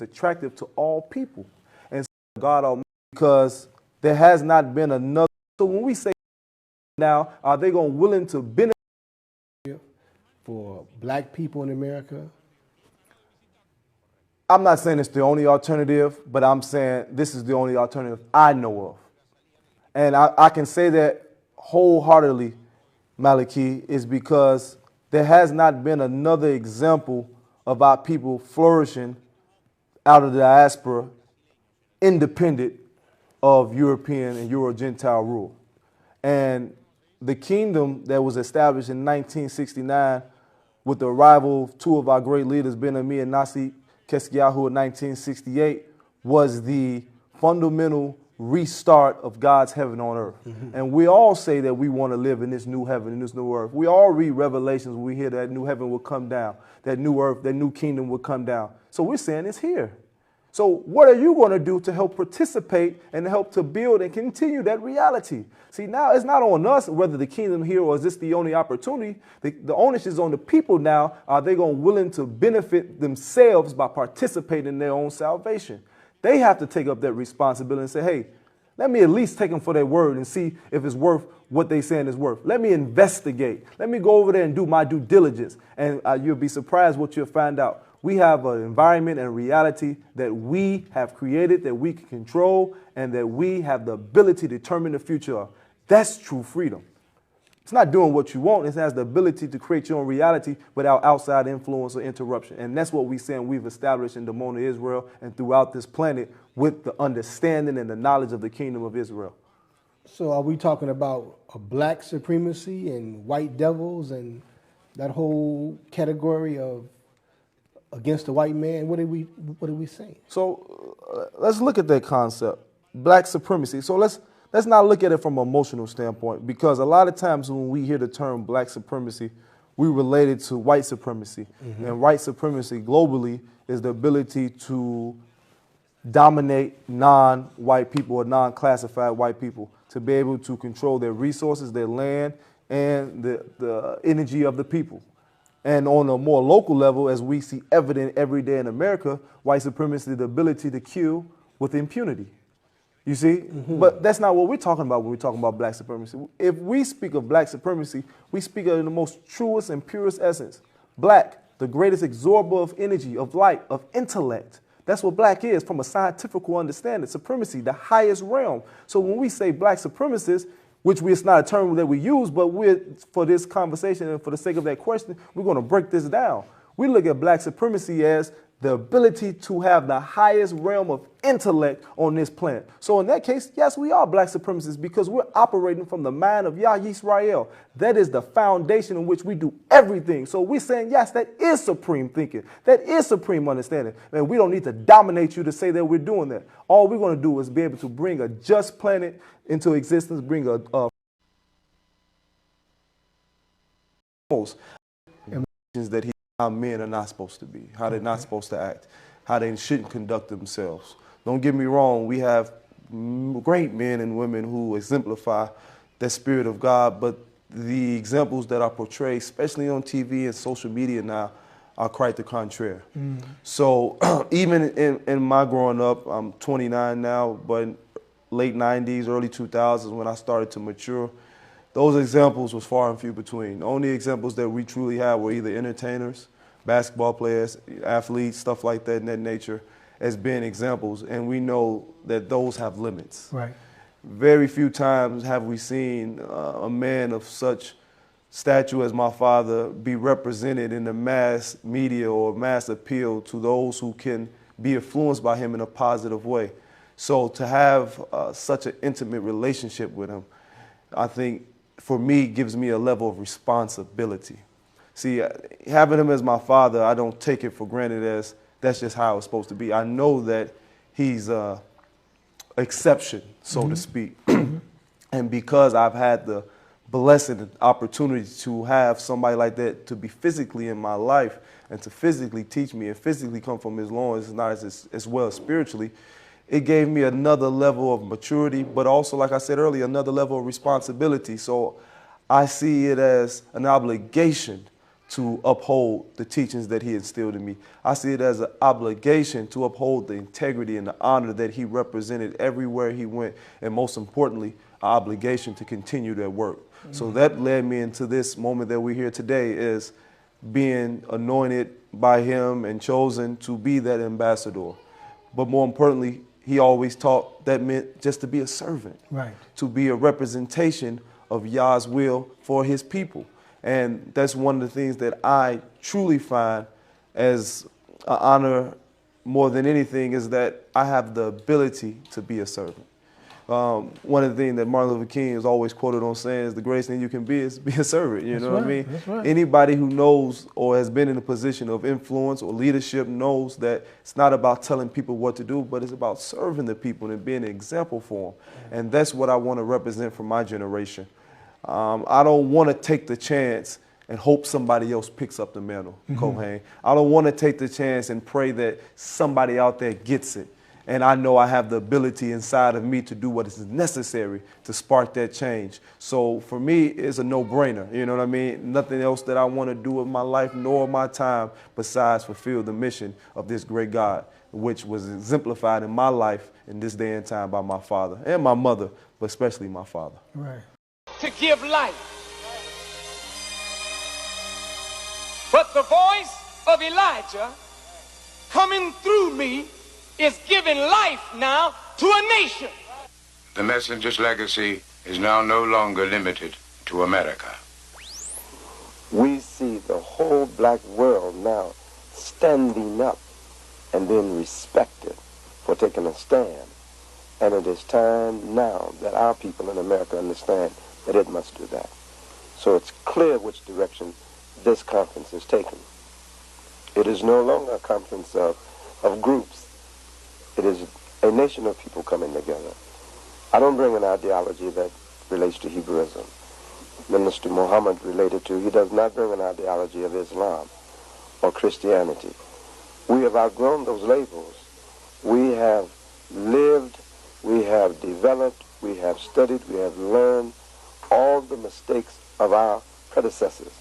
attractive to all people. And so God Almighty, because there has not been another. So when we say now, are they going willing to benefit for black people in America? I'm not saying it's the only alternative, but I'm saying this is the only alternative I know of. And I can say that wholeheartedly, Maliki, is because there has not been another example of our people flourishing out of the diaspora independent of European and Euro-Gentile rule. And the kingdom that was established in 1969 with the arrival of two of our great leaders, Ben Ami and Nasi Keskiahu in 1968, was the fundamental restart of God's heaven on earth. Mm-hmm. And we all say that we want to live in this new heaven, in this new earth. We all read Revelations when we hear that new heaven will come down, that new earth, that new kingdom will come down. So we're saying it's here. So what are you going to do to help participate and help to build and continue that reality? See, now it's not on us whether the kingdom here or is this the only opportunity. The onus is on the people now. Are they going willing to benefit themselves by participating in their own salvation? They have to take up that responsibility and say, hey, let me at least take them for their word and see if it's worth what they saying is worth. Let me investigate. Let me go over there and do my due diligence. And you'll be surprised what you'll find out. We have an environment and reality that we have created, that we can control, and that we have the ability to determine the future of. That's true freedom. It's not doing what you want. It has the ability to create your own reality without outside influence or interruption. And that's what we're saying we've established in Damona, Israel, and throughout this planet with the understanding and the knowledge of the kingdom of Israel. So are we talking about a black supremacy and white devils and that whole category of against the white man? What are we saying? So let's look at that concept, black supremacy. So let's not look at it from an emotional standpoint, because a lot of times when we hear the term black supremacy, we relate it to white supremacy. Mm-hmm. And white supremacy globally is the ability to dominate non-white people or non-classified white people, to be able to control their resources, their land, and the energy of the people. And on a more local level, as we see evident every day in America, white supremacy is the ability to kill with impunity. You see? Mm-hmm. But that's not what we're talking about when we're talking about black supremacy. If we speak of black supremacy, we speak of the most truest and purest essence. Black, the greatest absorber of energy, of light, of intellect. That's what black is from a scientific understanding. Supremacy, the highest realm. So when we say black supremacists, which it's not a term that we use, but for this conversation and for the sake of that question, we're going to break this down. We look at black supremacy as the ability to have the highest realm of intellect on this planet. So in that case, yes, we are black supremacists because we're operating from the mind of Yah Yisrael. That is the foundation in which we do everything. So we're saying, yes, that is supreme thinking. That is supreme understanding. And we don't need to dominate you to say that we're doing that. All we're going to do is be able to bring a just planet into existence, bring that how men are not supposed to be, how they're not supposed to act, how they shouldn't conduct themselves. Don't get me wrong, we have great men and women who exemplify the spirit of God, but the examples that are portrayed, especially on TV and social media now, are quite the contrary. Mm. So even in my growing up, I'm 29 now, but late 90s, early 2000s when I started to mature, those examples was far and few between. The only examples that we truly had were either entertainers, basketball players, athletes, stuff like that in that nature, as being examples. And we know that those have limits. Right. Very few times have we seen a man of such stature as my father be represented in the mass media or mass appeal to those who can be influenced by him in a positive way. So to have such an intimate relationship with him, I think, for me, gives me a level of responsibility. See, having him as my father, I don't take it for granted as that's just how it's supposed to be. I know that he's an exception, so to speak. And because I've had the blessing and opportunity to have somebody like that to be physically in my life and to physically teach me and physically come from his loins, not as well as spiritually, it gave me another level of maturity, but also, like I said earlier, another level of responsibility. So I see it as an obligation to uphold the teachings that he instilled in me. I see it as an obligation to uphold the integrity and the honor that he represented everywhere he went, and most importantly, an obligation to continue that work. So that led me into this moment that we're here today, is being anointed by him and chosen to be that ambassador. But more importantly, he always taught that meant just to be a servant, Right. to be a representation of Yah's will for his people. And that's one of the things that I truly find as an honor more than anything, is that I have the ability to be a servant. One of the things that Martin Luther King is always quoted on saying is the greatest thing you can be is be a servant. You know what I mean? That's right. Anybody who knows or has been in a position of influence or leadership knows that it's not about telling people what to do, but it's about serving the people and being an example for them. And that's what I want to represent for my generation. I don't want to take the chance and hope somebody else picks up the mantle, Kohen. I don't want to take the chance and pray that somebody out there gets it. And I know I have the ability inside of me to do what is necessary to spark that change. So for me, it's a no-brainer. You know what I mean? Nothing else that I want to do with my life nor my time besides fulfill the mission of this great God, which was exemplified in my life in this day and time by my father and my mother, but especially my father. Right. To give life. But the voice of Elijah coming through me is giving life now to a nation. The messenger's legacy is now no longer limited to America. We see the whole black world now standing up and being respected for taking a stand. And it is time now that our people in America understand that it must do that. So it's clear which direction this conference is taking. It is no longer a conference of groups. It is a nation of people coming together. I don't bring an ideology that relates to Hebrewism. Minister Muhammad related to, he does not bring an ideology of Islam or Christianity. We have outgrown those labels. We have lived, we have developed, we have studied, we have learned all the mistakes of our predecessors.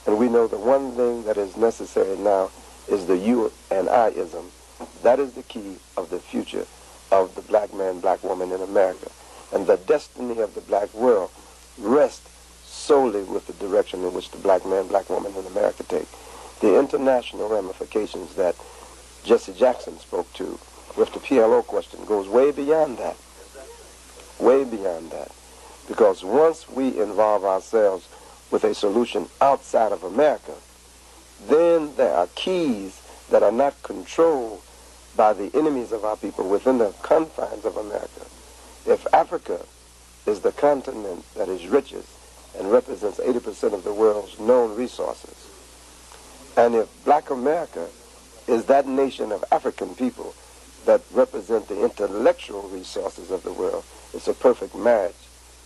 And we know the one thing that is necessary now is the you and I-ism. That is the key of the future of the black man, black woman in America. And the destiny of the black world rests solely with the direction in which the black man, black woman in America take. The international ramifications that Jesse Jackson spoke to with the PLO question goes way beyond that. Way beyond that. Because once we involve ourselves with a solution outside of America, then there are keys that are not controlled by the enemies of our people within the confines of America. If Africa is the continent that is richest and represents 80% of the world's known resources, and if black America is that nation of African people that represent the intellectual resources of the world, it's a perfect marriage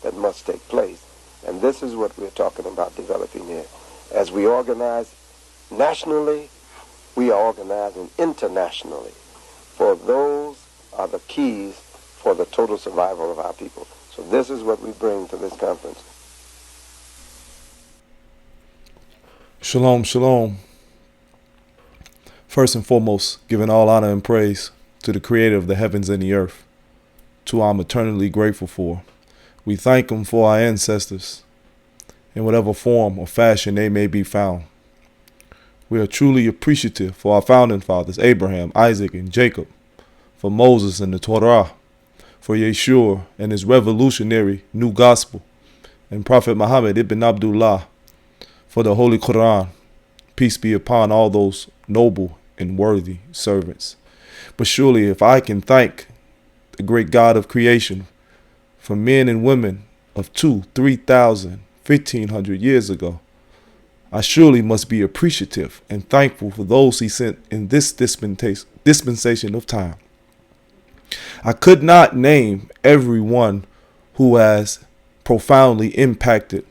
that must take place. And this is what we're talking about developing here. As we organize nationally, we are organizing internationally. For those are the keys for the total survival of our people. So this is what we bring to this conference. Shalom, shalom. First and foremost, giving all honor and praise to the creator of the heavens and the earth, to whom I'm eternally grateful for. We thank him for our ancestors in whatever form or fashion they may be found. We are truly appreciative for our founding fathers, Abraham, Isaac, and Jacob, for Moses and the Torah, for Yeshua and his revolutionary new gospel, and Prophet Muhammad ibn Abdullah, for the Holy Quran. Peace be upon all those noble and worthy servants. But surely if I can thank the great God of creation for men and women of 2,000, 3,000, 1,500 years ago, I surely must be appreciative and thankful for those he sent in this dispensation of time. I could not name everyone who has profoundly impacted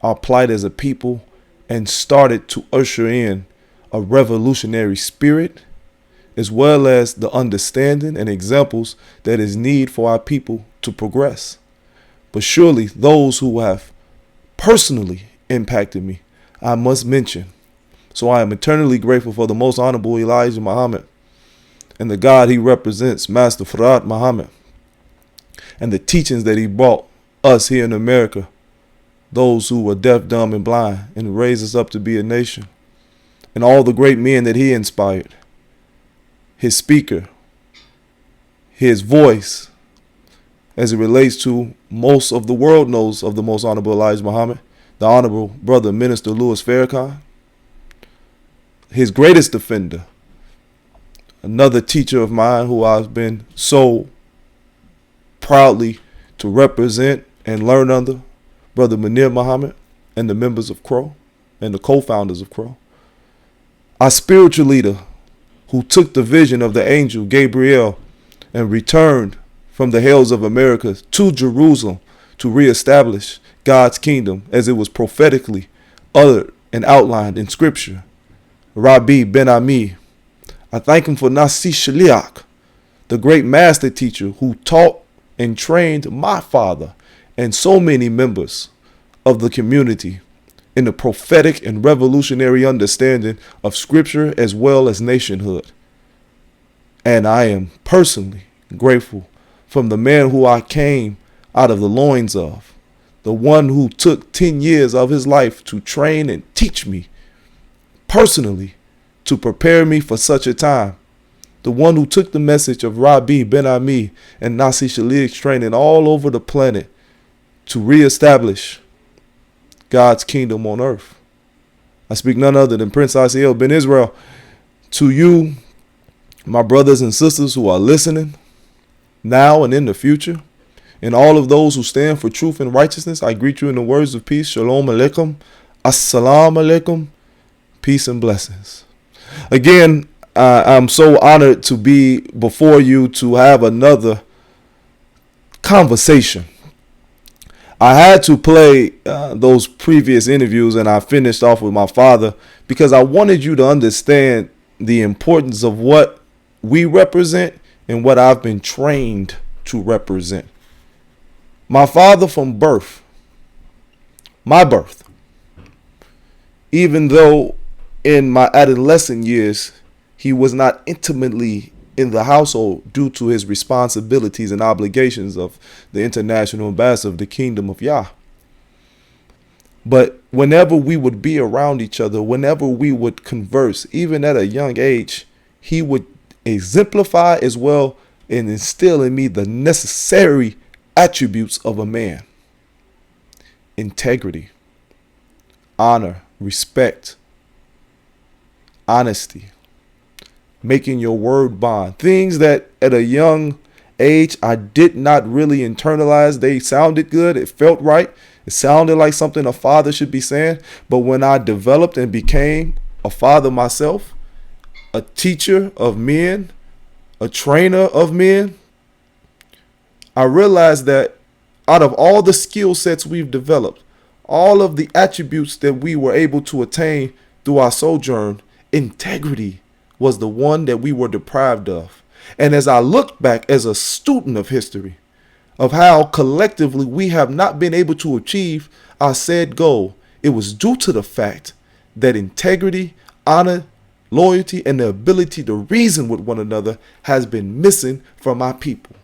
our plight as a people and started to usher in a revolutionary spirit, as well as the understanding and examples that is need for our people to progress. But surely those who have personally impacted me, I must mention So I am eternally grateful for the most honorable Elijah Muhammad and the God he represents, Master Farad Muhammad, and the teachings that he brought us here in America, those who were deaf, dumb, and blind, and raised us up to be a nation, and all the great men that he inspired, his speaker, his voice, as it relates to most of the world knows of the most honorable Elijah Muhammad, the Honorable Brother Minister Louis Farrakhan, his greatest defender, another teacher of mine who I've been so proudly to represent and learn under, Brother Munir Muhammad, and the members of Crow and the co-founders of Crow. Our spiritual leader who took the vision of the angel Gabriel and returned from the hells of America to Jerusalem to reestablish God's kingdom as it was prophetically uttered and outlined in Scripture, Rabbi Ben Ami. I thank him for Nasi Shaliach, the great master teacher who taught and trained my father and so many members of the community in the prophetic and revolutionary understanding of Scripture as well as nationhood. And I am personally grateful from the man who I came out of the loins of, the one who took 10 years of his life to train and teach me personally to prepare me for such a time, the one who took the message of Rabbi Ben Ami and Nasi Shaliach's training all over the planet to reestablish God's kingdom on earth. I speak none other than Prince Asiel Ben Israel. To you, my brothers and sisters who are listening now and in the future, and all of those who stand for truth and righteousness, I greet you in the words of peace. Shalom alaikum. Assalamu alaikum. Peace and blessings. Again, I'm so honored to be before you to have another conversation. I had to play those previous interviews, and I finished off with my father because I wanted you to understand the importance of what we represent and what I've been trained to represent. My father from birth, my birth, even though in my adolescent years, he was not intimately in the household due to his responsibilities and obligations of the international ambassador of the kingdom of Yah. But whenever we would be around each other, whenever we would converse, even at a young age, he would exemplify as well and instill in me the necessary attributes of a man: integrity, honor, respect, honesty, making your word bond. Things that at a young age I did not really internalize. They sounded good. It felt right. It sounded like something a father should be saying. But when I developed and became a father myself, a teacher of men, a trainer of men, I realized that out of all the skill sets we've developed, all of the attributes that we were able to attain through our sojourn, integrity was the one that we were deprived of. And as I look back as a student of history, of how collectively we have not been able to achieve our said goal, it was due to the fact that integrity, honor, loyalty, and the ability to reason with one another has been missing from our people.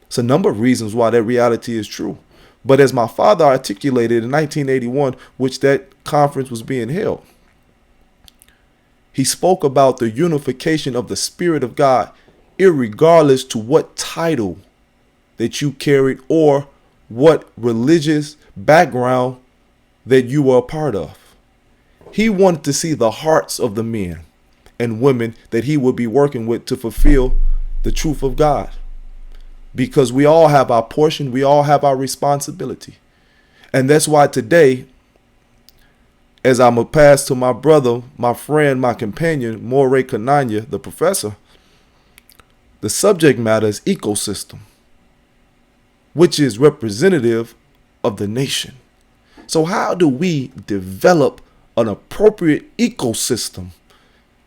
It's a number of reasons why that reality is true. But as my father articulated in 1981, which that conference was being held, he spoke about the unification of the Spirit of God, irregardless to what title that you carried or what religious background that you were a part of. He wanted to see the hearts of the men and women that he would be working with to fulfill the truth of God. Because we all have our portion, we all have our responsibility. And that's why today, as I'm going to pass to my brother, my friend, my companion, Moray Kananya, the professor, the subject matter is ecosystem, which is representative of the nation. So how do we develop an appropriate ecosystem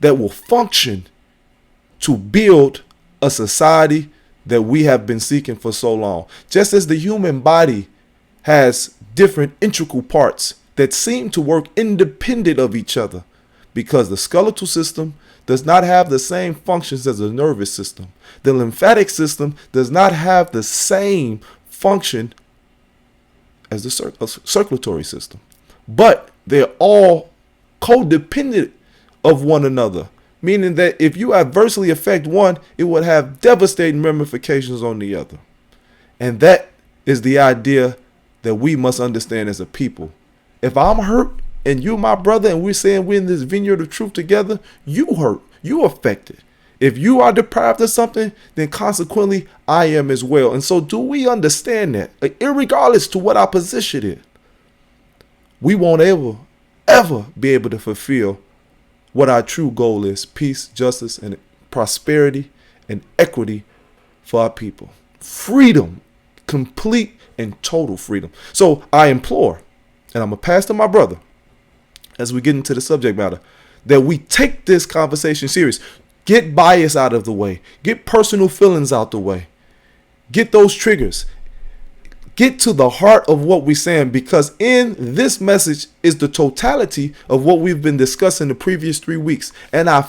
that will function to build a society that we have been seeking for so long? Just as the human body has different integral parts that seem to work independent of each other, because the skeletal system does not have the same functions as the nervous system. The lymphatic system does not have the same function as the circulatory system. But they're all codependent of one another, meaning that if you adversely affect one, it would have devastating ramifications on the other. And that is the idea that we must understand as a people. If I'm hurt and you're my brother and we're saying we're in this vineyard of truth together, you hurt, you affected. If you are deprived of something, then consequently I am as well. And so do we understand that? Irregardless to what our position is, we won't ever be able to fulfill what our true goal is: peace, justice, and prosperity and equity for our people. Freedom, complete and total freedom. So I implore, and I'm going to pass to my brother as we get into the subject matter, that we take this conversation serious. Get bias out of the way. Get personal feelings out the way. Get those triggers. Get to the heart of what we're saying, because in this message is the totality of what we've been discussing the previous 3 weeks. And I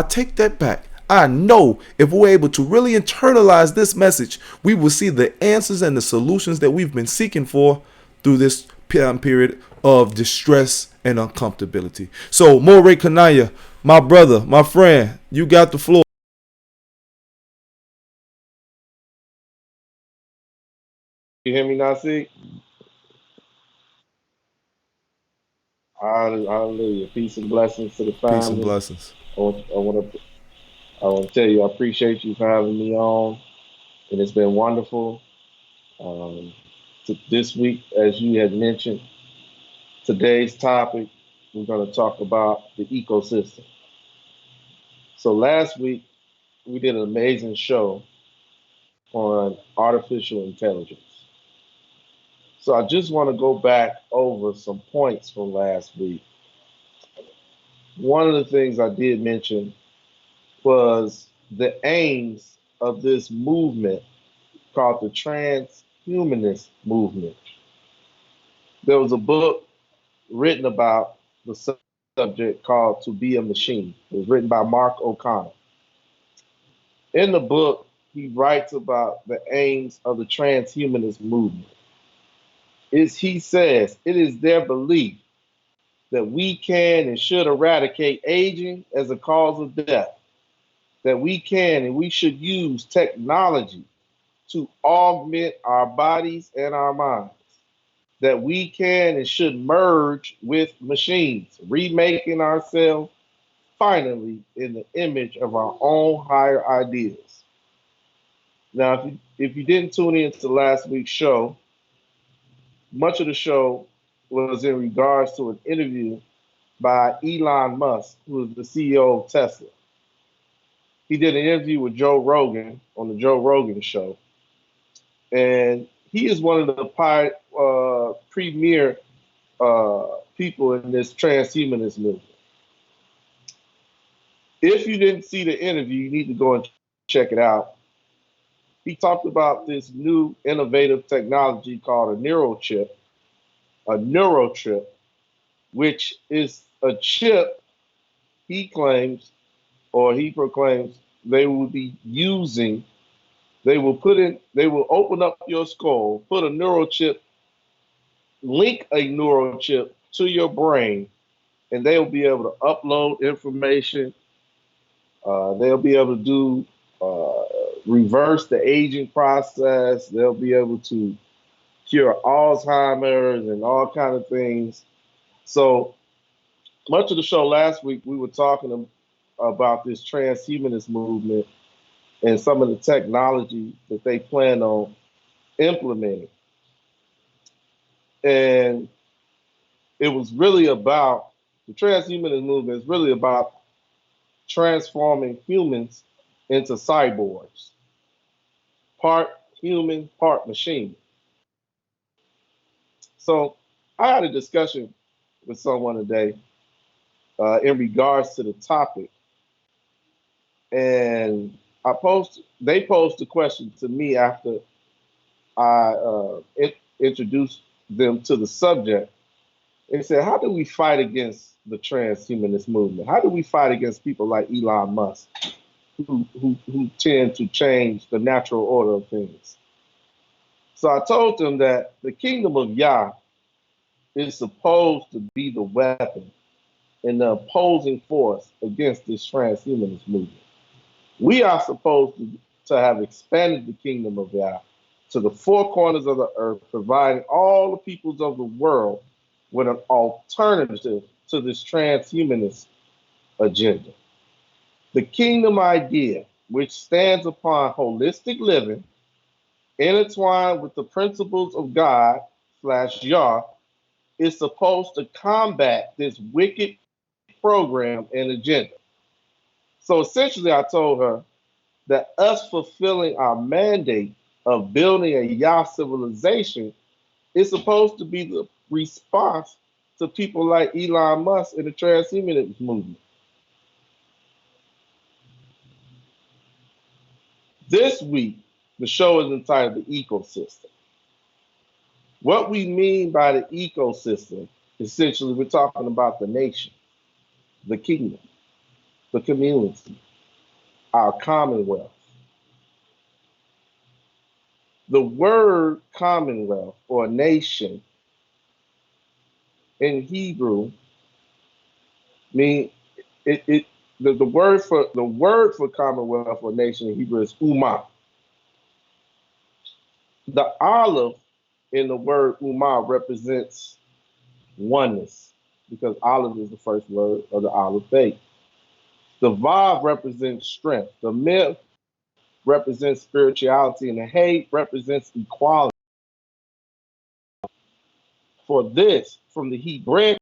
take that back. I know if we're able to really internalize this message, we will see the answers and the solutions that we've been seeking for through this period of distress and uncomfortability. So, Moray Kanaya, my brother, my friend, you got the floor. You hear me now, see? Hallelujah. Peace and blessings to the Peace and family. blessings. I want to tell you, I appreciate you for having me on, and it's been wonderful. Um, this week, as you had mentioned, today's topic, we're going to talk about the ecosystem. So last week, we did an amazing show on artificial intelligence. So I just want to go back over some points from last week. One of the things I did mention was the aims of this movement called the transhumanist movement. There was a book written about the subject called To Be a Machine. It was written by Mark O'Connor. In the book, he writes about the aims of the transhumanist movement. He says it is their belief that we can and should eradicate aging as a cause of death, that we can and we should use technology to augment our bodies and our minds, that we can and should merge with machines, remaking ourselves finally in the image of our own higher ideas. Now, if you didn't tune into last week's show, much of the show was in regards to an interview by Elon Musk, who is the CEO of Tesla. He did an interview with Joe Rogan on the Joe Rogan show, and he is one of the premier people in this transhumanist movement. If you didn't see the interview, you need to go and check it out. He talked about this new innovative technology called a neurochip, which is a chip he claims or he proclaims they will be using. They will open up your skull, put a neurochip, link a neurochip to your brain, and they'll be able to upload information. They'll be able to do reverse the aging process. They'll be able to cure Alzheimer's and all kind of things. So much of the show last week, we were talking about this transhumanist movement and some of the technology that they plan on implementing. And it was really about the transhumanist movement is really about transforming humans into cyborgs, part human, part machine. So I had a discussion with someone today in regards to the topic, and they posed a question to me after I introduced them to the subject. They said, "How do we fight against the transhumanist movement? How do we fight against people like Elon Musk who tend to change the natural order of things? So I told them that the kingdom of Yah is supposed to be the weapon and the opposing force against this transhumanist movement. We are supposed to have expanded the kingdom of Yah to the four corners of the earth, providing all the peoples of the world with an alternative to this transhumanist agenda. The kingdom idea, which stands upon holistic living, intertwined with the principles of God / Yah, is supposed to combat this wicked program and agenda. So essentially, I told her that us fulfilling our mandate of building a Yah civilization is supposed to be the response to people like Elon Musk and the transhumanist movement. This week, the show is entitled The Ecosystem. What we mean by the ecosystem, essentially, we're talking about the nation, the kingdom, the community, our commonwealth. The word commonwealth or nation in Hebrew mean the word for commonwealth or nation in Hebrew is ummah. The aleph in the word ummah represents oneness because aleph is the first word of the alphabet. The vav represents strength. The mem represents spirituality, and the hay represents equality. For this, from the Hebrew,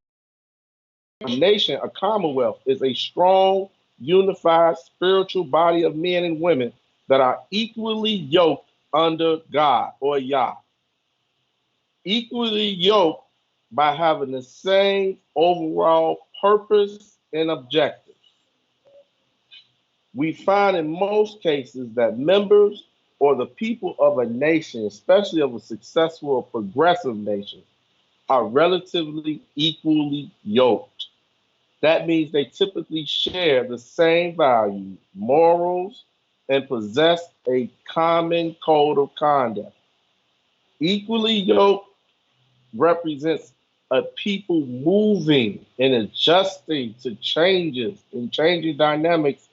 a nation, a commonwealth, is a strong, unified, spiritual body of men and women that are equally yoked under God or Yah. Equally yoked by having the same overall purpose and objective. We find in most cases that members or the people of a nation, especially of a successful or progressive nation, are relatively equally yoked. That means they typically share the same values, morals, and possess a common code of conduct. Equally yoked represents a people moving and adjusting to changes and changing dynamics,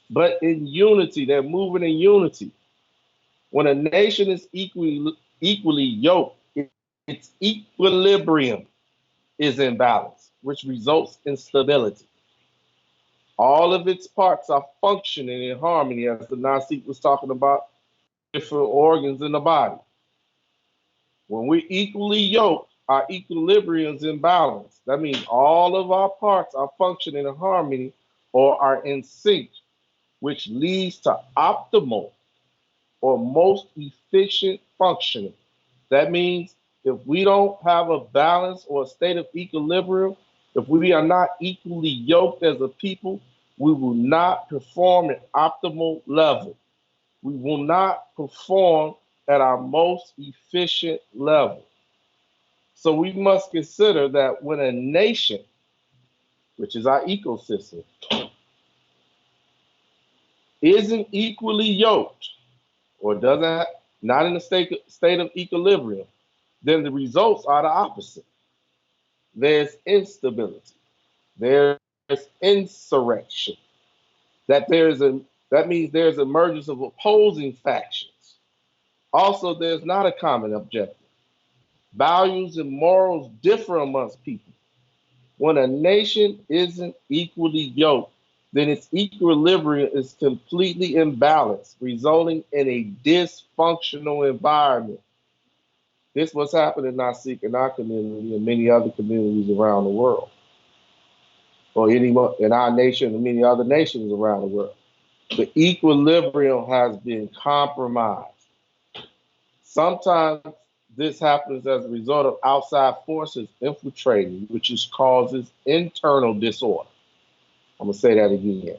but in unity. They're moving in unity. When a nation is equally yoked, its equilibrium is in balance, which results in stability. All of its parts are functioning in harmony, as the Nasiq was talking about different organs in the body. When we're equally yoked, our equilibrium is in balance. That means all of our parts are functioning in harmony or are in sync, which leads to optimal or most efficient functioning. That means if we don't have a balance or a state of equilibrium, if we are not equally yoked as a people, we will not perform at optimal level. We will not perform at our most efficient level. So we must consider that when a nation, which is our ecosystem, isn't equally yoked or doesn't not in a state of equilibrium, then the results are the opposite. There's instability. There's insurrection. That means there's emergence of opposing factions. Also, there's not a common objective. Values and morals differ amongst people. When a nation isn't equally yoked, then its equilibrium is completely imbalanced, resulting in a dysfunctional environment. This is what's happening in Nasiq in our community and many other communities around the world, or in our nation and many other nations around the world. The equilibrium has been compromised. Sometimes this happens as a result of outside forces infiltrating, which causes internal disorder. I'm going to say that again.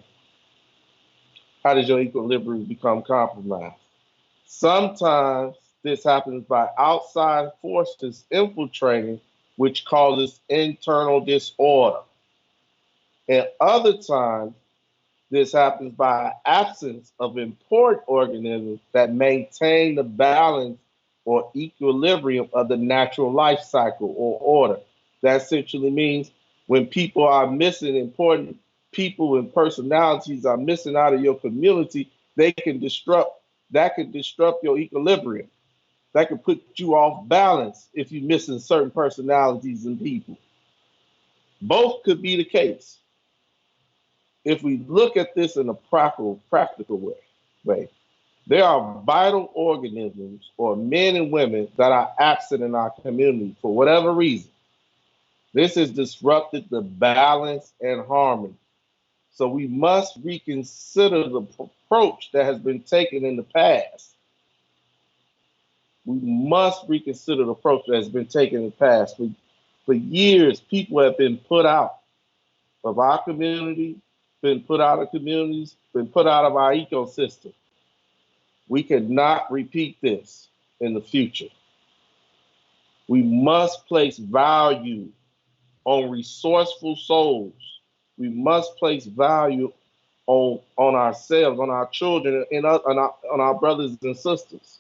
How does your equilibrium become compromised? Sometimes this happens by outside forces infiltrating, which causes internal disorder. And other times, this happens by absence of important organisms that maintain the balance or equilibrium of the natural life cycle or order. That essentially means when people are missing, important people and personalities are missing out of your community, they can disrupt that can disrupt your equilibrium. That can put you off balance if you're missing certain personalities and people. Both could be the case. If we look at this in a practical way, there are vital organisms or men and women that are absent in our community for whatever reason. This has disrupted the balance and harmony. So we must reconsider the approach that has been taken in the past. We must reconsider the approach that has been taken in the past. For years, people have been put out of our community, been put out of communities, been put out of our ecosystem. We cannot repeat this in the future. We must place value on resourceful souls. We must place value on ourselves, on our children, and on our brothers and sisters.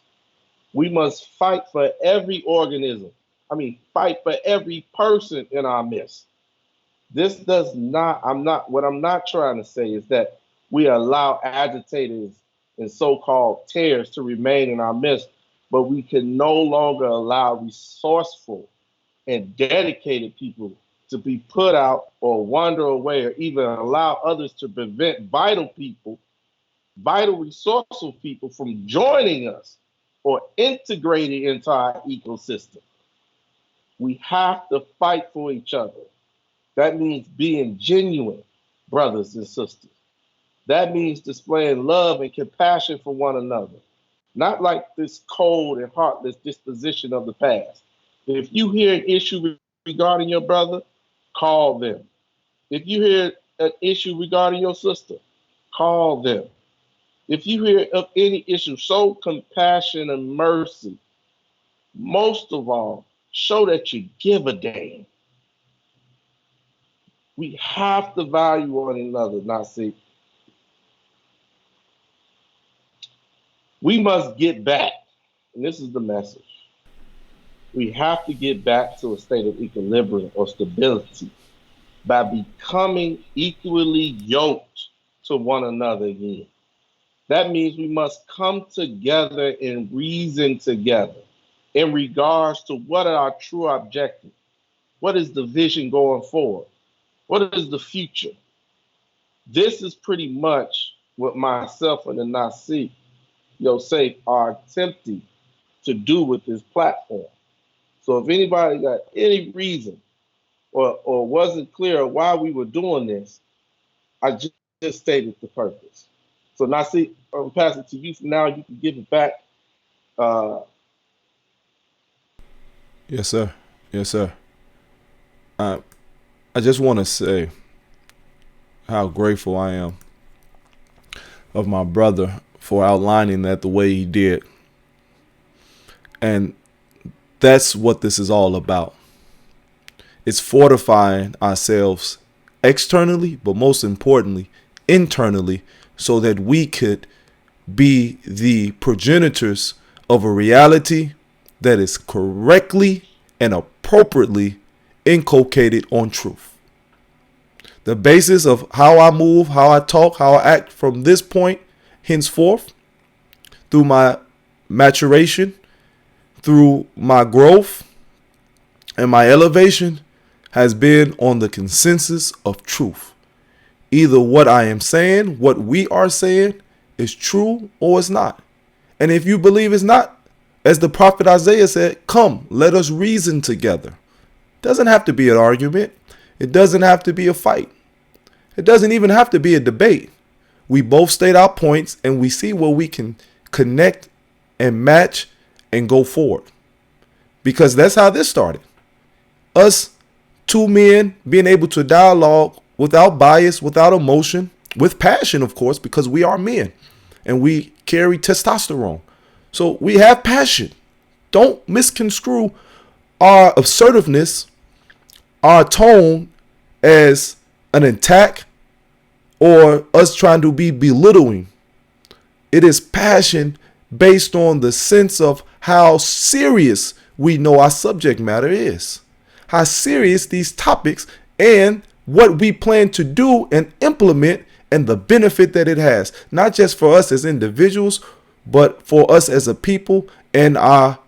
We must fight for every organism. Fight for every person in our midst. This does not, what I'm not trying to say is that we allow agitators and so-called terrorists to remain in our midst, but we can no longer allow resourceful and dedicated people to be put out or wander away, or even allow others to prevent vital resourceful people from joining us or integrating into our ecosystem. We have to fight for each other. That means being genuine brothers and sisters. That means displaying love and compassion for one another, not like this cold and heartless disposition of the past. If you hear an issue regarding your brother, call them. If you hear an issue regarding your sister, call them. If you hear of any issue, show compassion and mercy. Most of all, show that you give a damn. We have to value one another, Nasi. We must get back, and this is the message. We have to get back to a state of equilibrium or stability by becoming equally yoked to one another again. That means we must come together and reason together in regards to what are our true objectives. What is the vision going forward? What is the future? This is pretty much what myself and the Nasi Yosef are attempting to do with this platform. So if anybody got any reason or wasn't clear why we were doing this, I just stated the purpose. So Nasi, I'll pass it to you for now. You can give it back. Yes, sir. Yes, sir. I just want to say how grateful I am of my brother for outlining that the way he did. And that's what this is all about. It's fortifying ourselves externally, but most importantly, internally, so that we could be the progenitors of a reality that is correctly and appropriately inculcated on truth. The basis of how I move, how I talk, how I act from this point henceforth, through my maturation, through my growth and my elevation, has been on the consensus of truth. Either what I am saying, what we are saying, is true or it's not. And if you believe it's not, as the prophet Isaiah said, come, let us reason together. It doesn't have to be an argument. It doesn't have to be a fight. It doesn't even have to be a debate. We both state our points and we see where we can connect and match and go forward. Because that's how this started. Us two men being able to dialogue without bias, without emotion, with passion, of course, because we are men and we carry testosterone. So we have passion. Don't misconstrue our assertiveness, our tone as an attack or us trying to be belittling. It is passion based on the sense of how serious we know our subject matter is, how serious these topics and what we plan to do and implement and the benefit that it has, not just for us as individuals, but for us as a people and our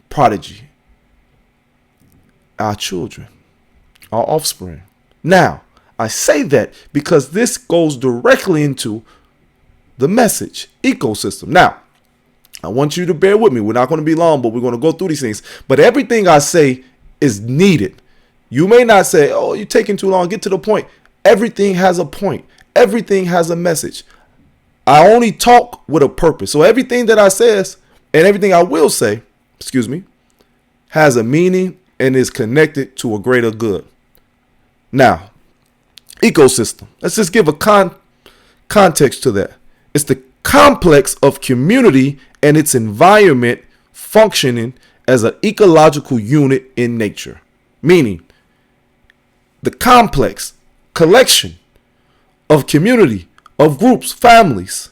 prodigy, our children, our offspring. Now, I say that because this goes directly into the message ecosystem. Now, I want you to bear with me. We're not going to be long, but we're going to go through these things. But everything I say is needed. You may not say, oh, you're taking too long. Get to the point. Everything has a point. Everything has a message. I only talk with a purpose. So everything that I says and everything I will say, has a meaning and is connected to a greater good. Now, ecosystem. Let's just give a context to that. It's the complex of community and its environment functioning as an ecological unit in nature. Meaning, the complex collection of community, of groups, families,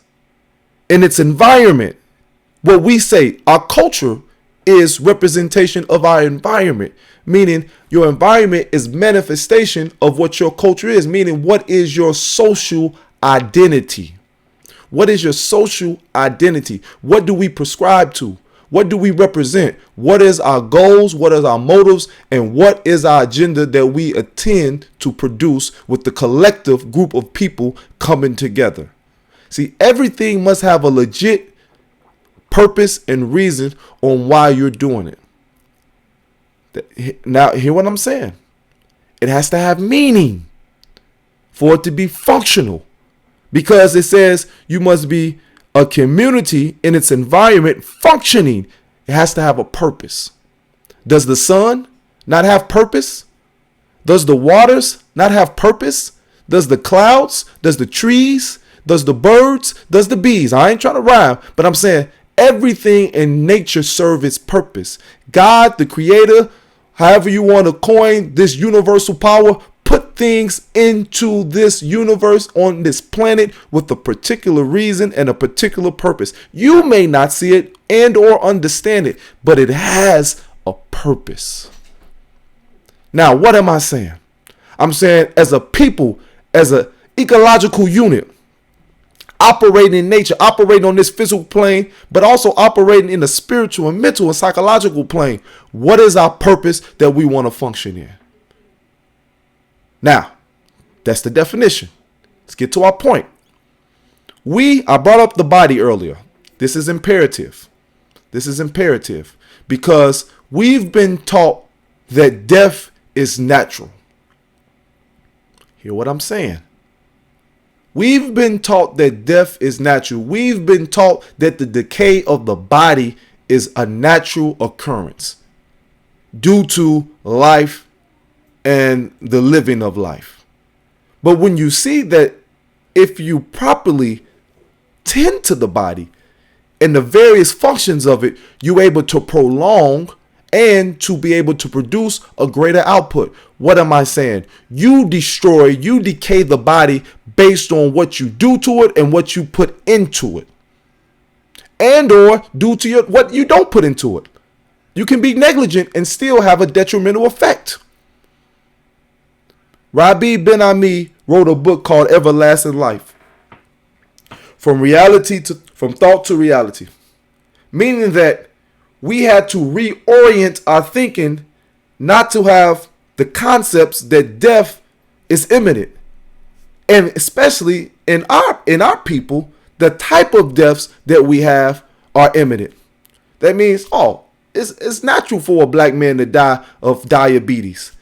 in its environment. What we say, our culture is representation of our environment, meaning your environment is manifestation of what your culture is, meaning what is your social identity? What is your social identity? What do we prescribe to? What do we represent? What is our goals? What is our motives? And what is our agenda that we intend to produce with the collective group of people coming together? See, everything must have a legit purpose and reason on why you're doing it. Now, hear what I'm saying. It has to have meaning for it to be functional, because it says you must be a community in its environment functioning. It has to have a purpose. Does the sun not have purpose? Does the waters not have purpose? Does the clouds? Does the trees? Does the birds? Does the bees? I ain't trying to rhyme, but I'm saying everything in nature serves its purpose. God, the creator, however you want to coin this universal power, put things into this universe on this planet with a particular reason and a particular purpose. You may not see it and or understand it, but it has a purpose. Now, what am I saying? I'm saying as a people, as an ecological unit, operating in nature, operating on this physical plane, but also operating in the spiritual and mental and psychological plane. What is our purpose that we want to function in? Now, that's the definition. Let's get to our point. I brought up the body earlier. This is imperative. This is imperative because we've been taught that death is natural. Hear what I'm saying? We've been taught that death is natural. We've been taught that the decay of the body is a natural occurrence due to life and the living of life. But when you see that if you properly tend to the body and the various functions of it, you're able to prolong and to be able to produce a greater output. What am I saying? You decay the body based on what you do to it and what you put into it, and or due to what you don't put into it. You can be negligent and still have a detrimental effect. Rabbi Ben-Ami wrote a book called Everlasting Life. From thought to reality. Meaning that we had to reorient our thinking not to have the concepts that death is imminent. And especially in our people, the type of deaths that we have are imminent. That means, it's natural for a black man to die of diabetes.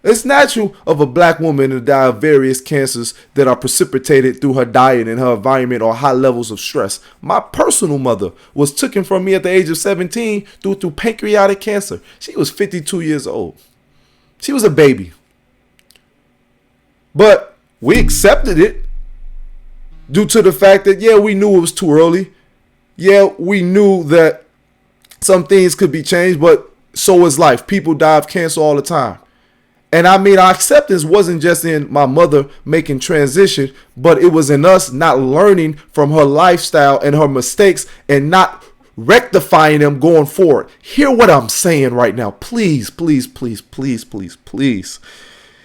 It's natural of a black woman to die of various cancers that are precipitated through her diet and her environment or high levels of stress. My personal mother was taken from me at the age of 17 due to pancreatic cancer. She was 52 years old. She was a baby. But we accepted it due to the fact that, we knew it was too early. We knew that some things could be changed, but so is life. People die of cancer all the time. And I mean, our acceptance wasn't just in my mother making transition, but it was in us not learning from her lifestyle and her mistakes and not rectifying them going forward. Hear what I'm saying right now. Please, please, please, please, please, please.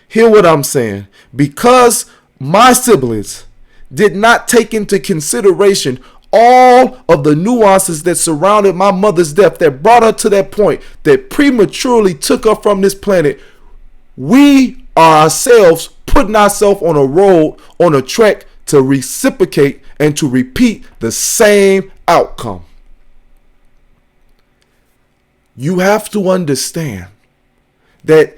Hear what I'm saying. Because my siblings did not take into consideration all of the nuances that surrounded my mother's death that brought her to that point that prematurely took her from this planet, we are ourselves putting ourselves on a road, on a trek to reciprocate and to repeat the same outcome. You have to understand that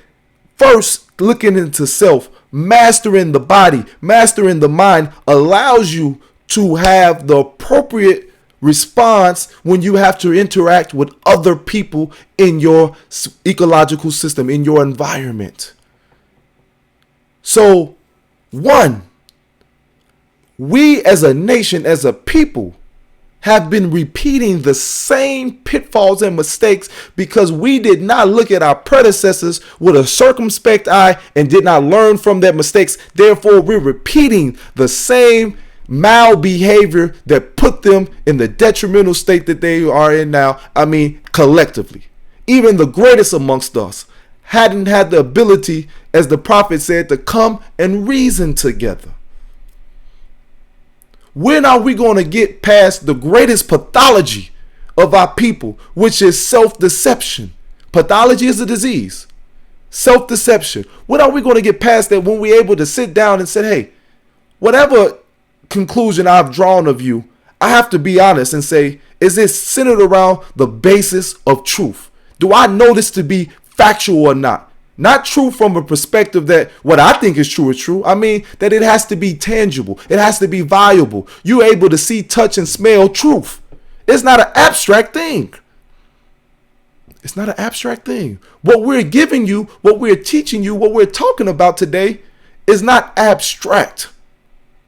first, looking into self, mastering the body, mastering the mind allows you to have the appropriate response when you have to interact with other people in your ecological system, in your environment. So, one, we as a nation, as a people, have been repeating the same pitfalls and mistakes because we did not look at our predecessors with a circumspect eye and did not learn from their mistakes. Therefore, we're repeating the same malbehavior that put them in the detrimental state that they are in now. I mean, collectively. Even the greatest amongst us hadn't had the ability, as the prophet said, to come and reason together. When are we going to get past the greatest pathology of our people, which is self-deception? Pathology is a disease. Self-deception. When are we going to get past that, when we're able to sit down and say, hey, whatever conclusion I've drawn of you, I have to be honest and say, is this centered around the basis of truth? Do I know this to be factual or not? Not true from a perspective that what I think is true. I mean that it has to be tangible. It has to be viable. You're able to see, touch, and smell truth. It's not an abstract thing. It's not an abstract thing. What we're giving you, what we're teaching you, what we're talking about today is not abstract.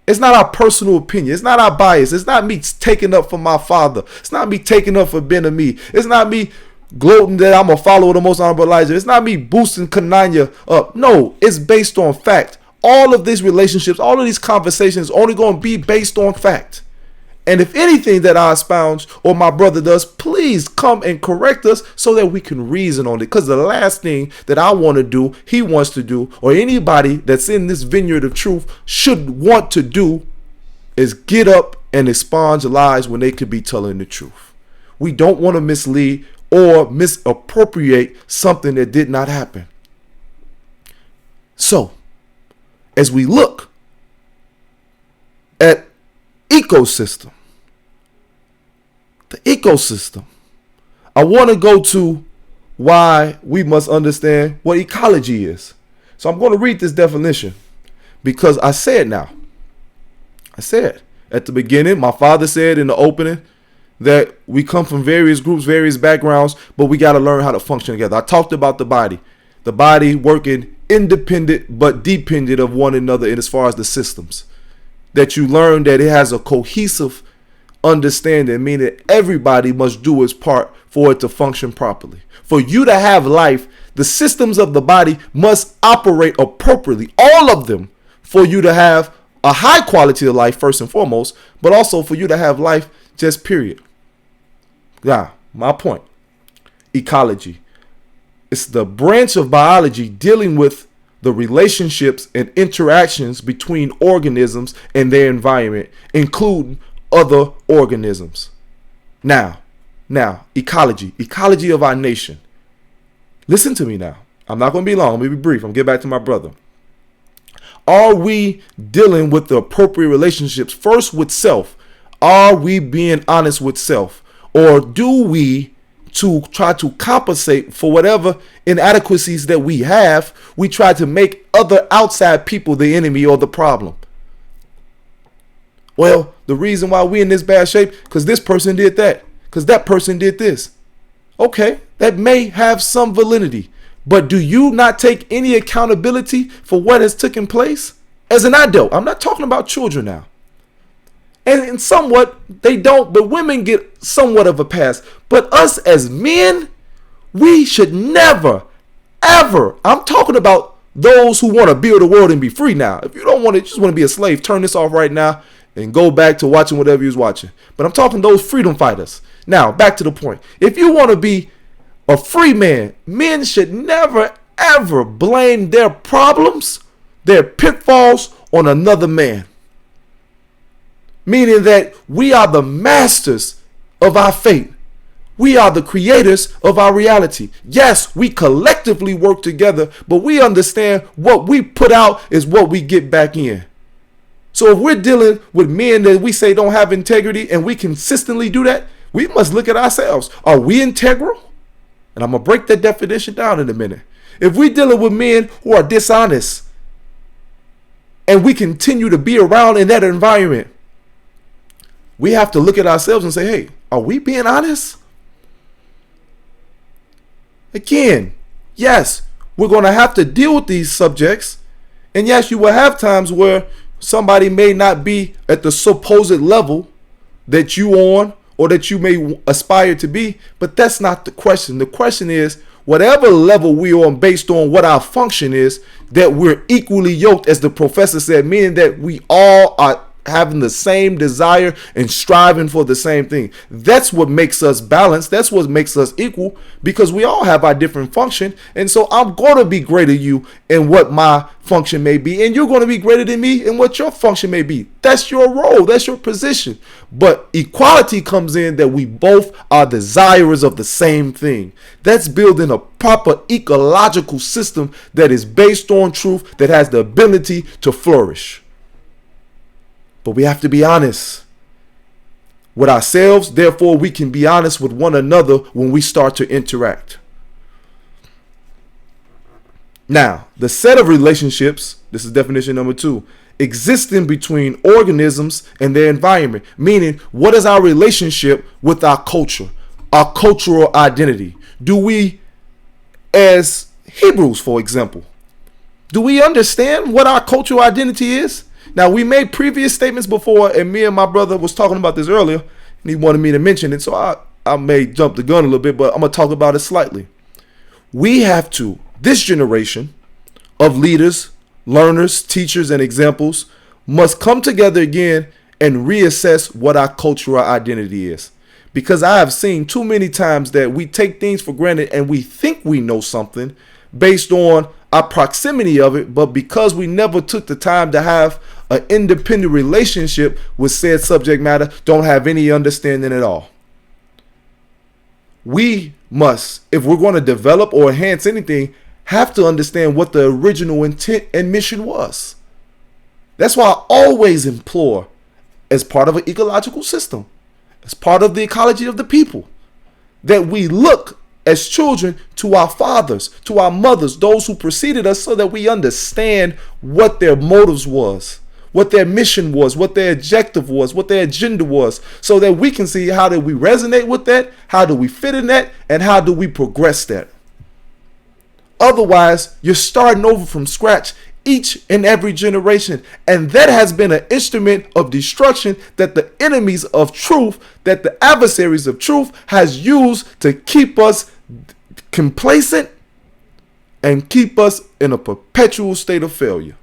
It's not our personal opinion. It's not our bias. It's not me taking up for my father. It's not me taking up for Ben Ami. It's not me gloating that I'm a follower of the Most Honorable Elijah. It's not me boosting Kananya up. No, it's based on fact. All of these relationships, all of these conversations only going to be based on fact. And if anything that I expound or my brother does, please come and correct us so that we can reason on it. Because the last thing that I want to do, he wants to do, or anybody that's in this vineyard of truth should want to do is get up and expunge lies when they could be telling the truth. We don't want to mislead or misappropriate something that did not happen. So, as we look at ecosystem, the ecosystem, I want to go to why we must understand what ecology is. So I'm going to read this definition because I said at the beginning, my father said in the opening, that we come from various groups, various backgrounds, but we got to learn how to function together. I talked about the body working independent but dependent of one another in as far as the systems. That you learn that it has a cohesive understanding, meaning everybody must do its part for it to function properly. For you to have life, the systems of the body must operate appropriately, all of them, for you to have a high quality of life first and foremost, but also for you to have life just period. Now, my point, ecology. It's the branch of biology dealing with the relationships and interactions between organisms and their environment, including other organisms. Now, ecology of our nation. Listen to me now. I'm not going to be long. I'm going to be brief. I'm going to get back to my brother. Are we dealing with the appropriate relationships first with self? Are we being honest with self? Or do we, to try to compensate for whatever inadequacies that we have, we try to make other outside people the enemy or the problem? Well, the reason why we're in this bad shape, because this person did that, because that person did this. Okay, that may have some validity, but do you not take any accountability for what has taken place? As an adult, I'm not talking about children now. And somewhat, they don't, but women get somewhat of a pass. But us as men, we should never, ever, I'm talking about those who want to build a world and be free now. If you don't want to, just want to be a slave, turn this off right now and go back to watching whatever you was watching. But I'm talking those freedom fighters. Now, back to the point. If you want to be a free man, men should never, ever blame their problems, their pitfalls on another man. Meaning that we are the masters of our fate. We are the creators of our reality. Yes, we collectively work together, but we understand what we put out is what we get back in. So if we're dealing with men that we say don't have integrity and we consistently do that, we must look at ourselves. Are we integral? And I'm going to break that definition down in a minute. If we're dealing with men who are dishonest and we continue to be around in that environment, we have to look at ourselves and say, hey, are we being honest? Again, yes, we're going to have to deal with these subjects. And yes, you will have times where somebody may not be at the supposed level that you on or that you may aspire to be, but that's not the question. The question is, whatever level we're on based on what our function is, that we're equally yoked, as the professor said, meaning that we all are having the same desire and striving for the same thing. That's what makes us balanced. That's what makes us equal, because we all have our different function. And so I'm going to be greater than you in what my function may be, and you're going to be greater than me in what your function may be. That's your role. That's your position. But equality comes in that we both are desirers of the same thing. That's building a proper ecological system that is based on truth, that has the ability to flourish. But we have to be honest with ourselves. Therefore, we can be honest with one another when we start to interact. Now, the set of relationships, this is definition number 2, existing between organisms and their environment. Meaning, what is our relationship with our culture, our cultural identity? Do we, as Hebrews, for example, do we understand what our cultural identity is? Now, we made previous statements before, and me and my brother was talking about this earlier, and he wanted me to mention it, so I may jump the gun a little bit, but I'm going to talk about it slightly. We have to, this generation of leaders, learners, teachers, and examples must come together again and reassess what our cultural identity is. Because I have seen too many times that we take things for granted and we think we know something based on our proximity of it, but because we never took the time to have an independent relationship with said subject matter, don't have any understanding at all. We must, if we're going to develop or enhance anything, have to understand what the original intent and mission was. That's why I always implore, as part of an ecological system, as part of the ecology of the people, that we look as children to our fathers, to our mothers, those who preceded us, so that we understand what their motives was, what their mission was, what their objective was, what their agenda was, so that we can see how do we resonate with that, how do we fit in that, and how do we progress that. Otherwise, you're starting over from scratch each and every generation, and that has been an instrument of destruction that the enemies of truth, that the adversaries of truth has used to keep us complacent and keep us in a perpetual state of failure.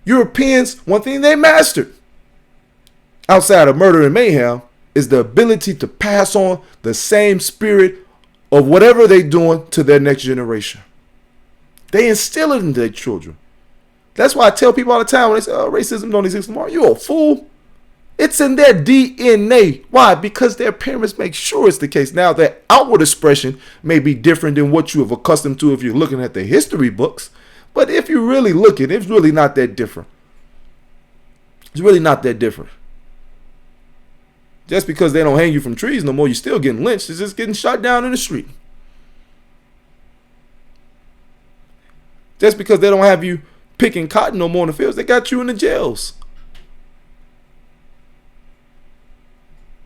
Europeans, one thing they mastered outside of murder and mayhem is the ability to pass on the same spirit of whatever they're doing to their next generation. They instill it into their children. That's why I tell people all the time when they say, oh, racism don't exist tomorrow. You're a fool. It's in their DNA. Why? Because their parents make sure it's the case. Now, their outward expression may be different than what you have accustomed to if you're looking at the history books. But if you really look at it, it's really not that different. It's really not that different. Just because they don't hang you from trees no more, you're still getting lynched. It's just getting shot down in the street. Just because they don't have you picking cotton no more in the fields, they got you in the jails.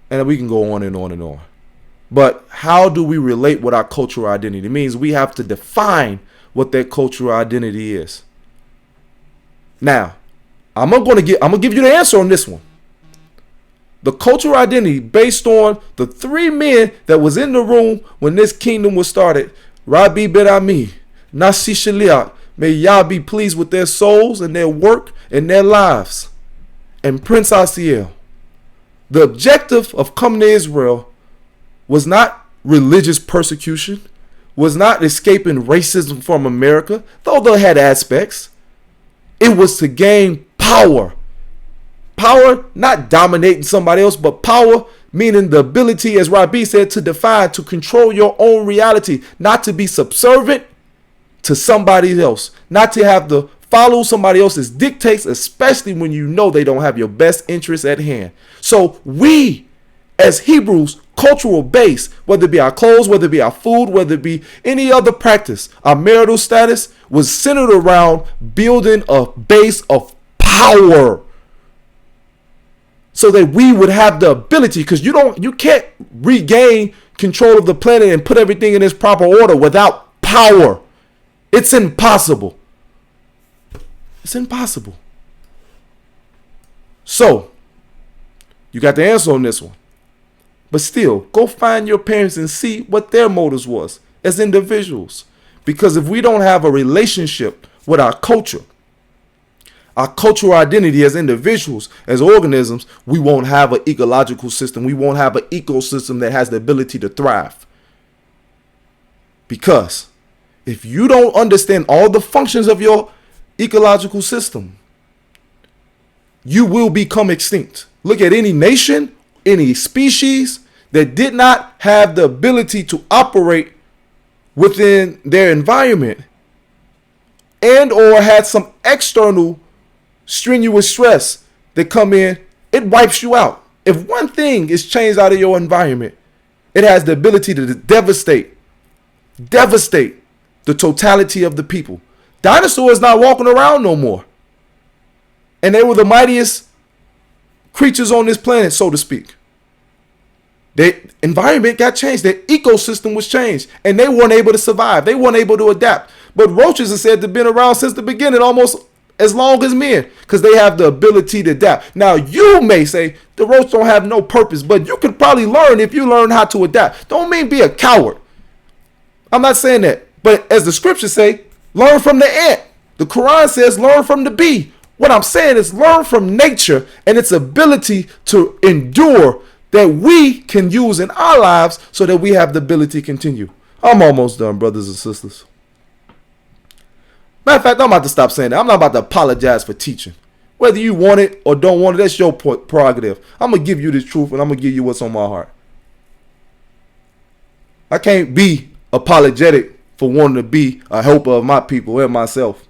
And we can go on and on and on. But how do we relate with our cultural identity? It means we have to define what that cultural identity is. Now, I'm gonna give you the answer on this one. The cultural identity based on the 3 men that was in the room when this kingdom was started: Rabbi Ben Ami, Nasi Shaliach. May Yah be pleased with their souls and their work and their lives. And Prince Asiel. The objective of coming to Israel was not religious persecution, was not escaping racism from America, though they had aspects. It was to gain power. Power, not dominating somebody else, but power meaning the ability, as Rabbi said, to define, to control your own reality, not to be subservient to somebody else, not to have to follow somebody else's dictates, especially when you know they don't have your best interests at hand. So we, as Hebrews, cultural base, whether it be our clothes, whether it be our food, whether it be any other practice, our marital status was centered around building a base of power, so that we would have the ability, because you can't regain control of the planet and put everything in its proper order without power. It's impossible. It's impossible. So, you got the answer on this one. But still, go find your parents and see what their motives was as individuals. Because if we don't have a relationship with our culture, our cultural identity as individuals, as organisms, we won't have an ecological system. We won't have an ecosystem that has the ability to thrive. Because if you don't understand all the functions of your ecological system, you will become extinct. Look at any nation, any species that did not have the ability to operate within their environment and or had some external strenuous stress that come in, it wipes you out. If one thing is changed out of your environment, it has the ability to devastate the totality of the people. Dinosaurs not walking around no more. And they were the mightiest creatures on this planet, so to speak. Their environment got changed. Their ecosystem was changed. And they weren't able to survive. They weren't able to adapt. But roaches are said to have been around since the beginning, almost as long as men, because they have the ability to adapt. Now, you may say the roach don't have no purpose, but you could probably learn if you learn how to adapt. Don't mean be a coward. I'm not saying that. But as the scriptures say, learn from the ant. The Quran says learn from the bee. What I'm saying is learn from nature and its ability to endure that we can use in our lives so that we have the ability to continue. I'm almost done, brothers and sisters. Matter of fact, I'm about to stop saying that. I'm not about to apologize for teaching. Whether you want it or don't want it, that's your prerogative. I'm going to give you this truth and I'm going to give you what's on my heart. I can't be apologetic for wanting to be a helper of my people and myself.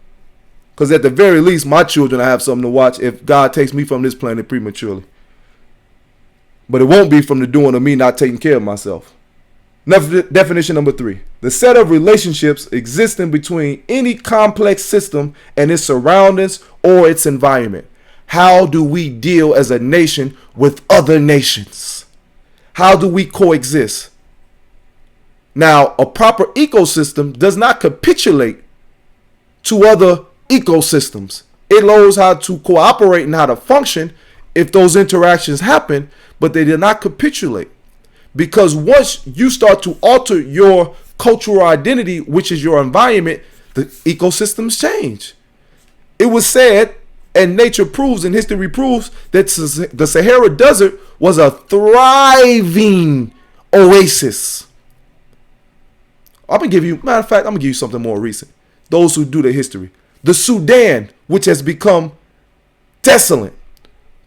Because at the very least, my children will have something to watch if God takes me from this planet prematurely. But it won't be from the doing of me not taking care of myself. Definition number 3. The set of relationships existing between any complex system and its surroundings or its environment. How do we deal as a nation with other nations? How do we coexist? Now, a proper ecosystem does not capitulate to other ecosystems. It knows how to cooperate and how to function if those interactions happen, but they did not capitulate. Because once you start to alter your cultural identity, which is your environment, the ecosystems change. It was said, and nature proves and history proves, that the Sahara Desert was a thriving oasis. Matter of fact, I'm gonna give you something more recent. Those who do the history. The Sudan, which has become desolate,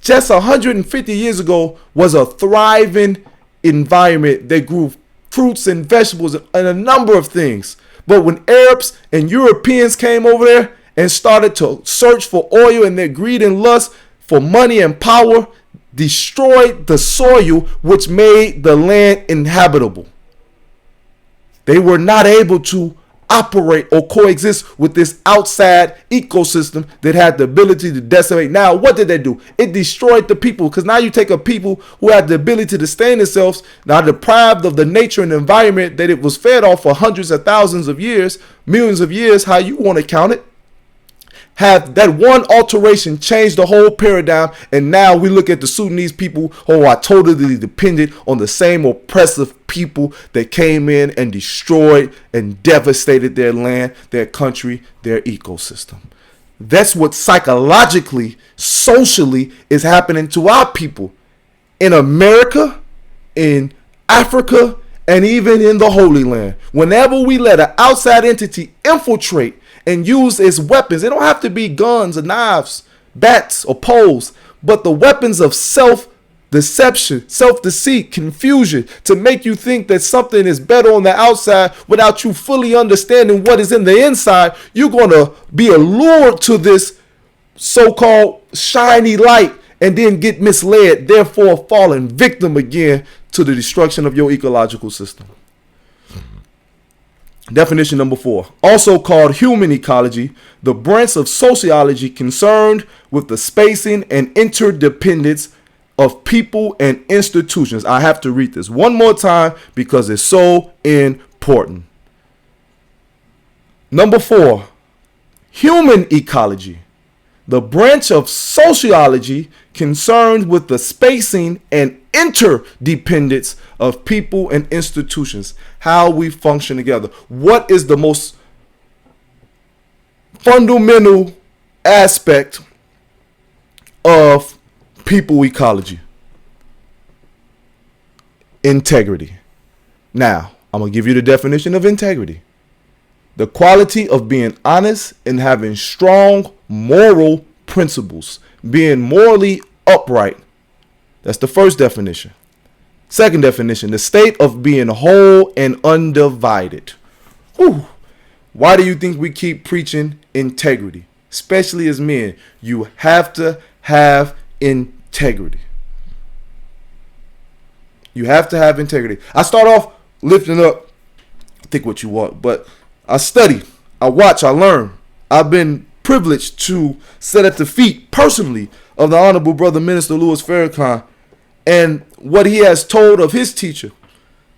just 150 years ago was a thriving environment that grew fruits and vegetables and a number of things. But when Arabs and Europeans came over there and started to search for oil, and their greed and lust for money and power destroyed the soil, which made the land inhabitable. They were not able to operate or coexist with this outside ecosystem that had the ability to decimate. Now, what did they do? It destroyed the people, because now you take a people who had the ability to sustain themselves, now deprived of the nature and environment that it was fed off for hundreds of thousands of years, millions of years, how you want to count it. have that one alteration change the whole paradigm, and now we look at the Sudanese people who are totally dependent on the same oppressive people that came in and destroyed and devastated their land, their country, their ecosystem. That's what psychologically, socially is happening to our people in America, in Africa, and even in the Holy Land. Whenever we let an outside entity infiltrate and use its weapons, it don't have to be guns or knives, bats or poles, but the weapons of self-deception, self-deceit, confusion, to make you think that something is better on the outside without you fully understanding what is in the inside. You're going to be allured to this so-called shiny light and then get misled, therefore falling victim again to the destruction of your ecological system. Definition number 4, also called human ecology, the branch of sociology concerned with the spacing and interdependence of people and institutions. I have to read this one more time because it's so important. Number 4, human ecology, the branch of sociology concerned with the spacing and interdependence of people and institutions, how we function together. What is the most fundamental aspect of people ecology? Integrity. Now, I'm going to give you the definition of integrity. The quality of being honest and having strong moral principles, being morally upright. That's the first definition. Second definition, the state of being whole and undivided. Whew. Why do you think we keep preaching integrity? Especially as men, you have to have integrity. You have to have integrity. I start off lifting up, think what you want, but I study, I watch, I learn. I've been privileged to sit at the feet personally of the Honorable Brother Minister Louis Farrakhan, and what he has told of his teacher,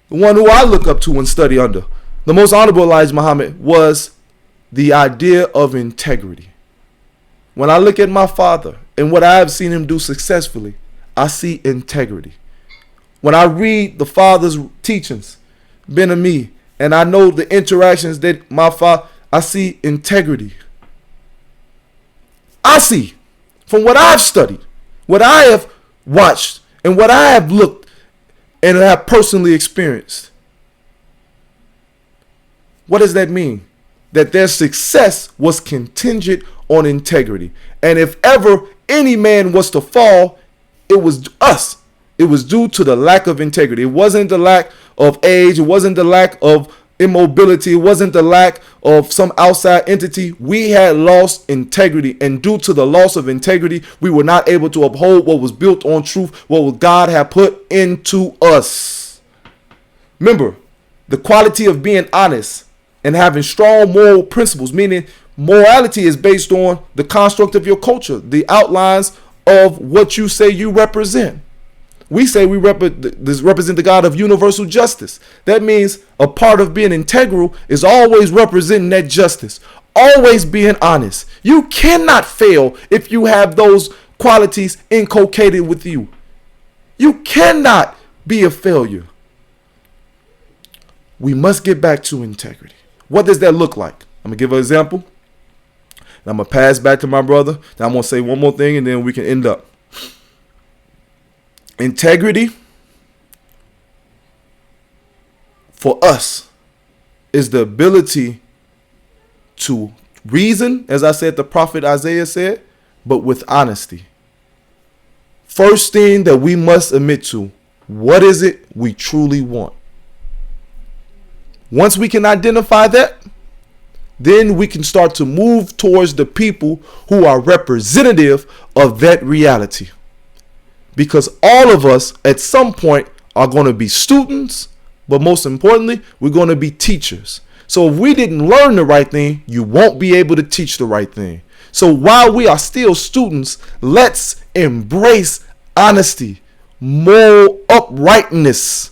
the one who I look up to and study under, the Most Honorable Elijah Muhammad, was the idea of integrity. When I look at my father and what I have seen him do successfully, I see integrity. When I read the father's teachings, Ben Ami, and I know the interactions that my father, I see integrity. I see, from what I've studied, what I have watched, and what I have looked and have personally experienced. What does that mean? That their success was contingent on integrity. And if ever any man was to fall, it was us. It was due to the lack of integrity. It wasn't the lack of age. It wasn't the lack of immobility. It wasn't the lack of some outside entity. We had lost integrity, and due to the loss of integrity, we were not able to uphold what was built on truth, what God had put into us. Remember, the quality of being honest and having strong moral principles, meaning morality is based on the construct of your culture, the outlines of what you say you represent. We say we represent the God of universal justice. That means a part of being integral is always representing that justice, always being honest. You cannot fail if you have those qualities inculcated with you. You cannot be a failure. We must get back to integrity. What does that look like? I'm going to give an example. And I'm going to pass back to my brother. Then I'm going to say one more thing and then we can end up. Integrity for us is the ability to reason, as I said, the prophet Isaiah said, but with honesty. First thing that we must admit to, what is it we truly want? Once we can identify that, then we can start to move towards the people who are representative of that reality. Because all of us at some point are going to be students, but most importantly, we're going to be teachers. So if we didn't learn the right thing, you won't be able to teach the right thing. So while we are still students, let's embrace honesty, moral uprightness,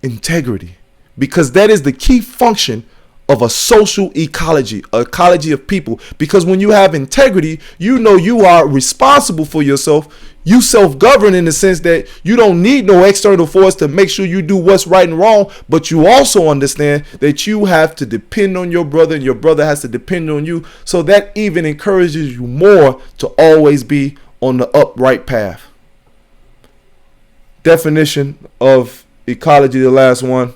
integrity, because that is the key function of a social ecology, an ecology of people. Because when you have integrity, you know you are responsible for yourself. You self-govern in the sense that you don't need no external force to make sure you do what's right and wrong, but you also understand that you have to depend on your brother and your brother has to depend on you. So that even encourages you more to always be on the upright path. Definition of ecology, the last one: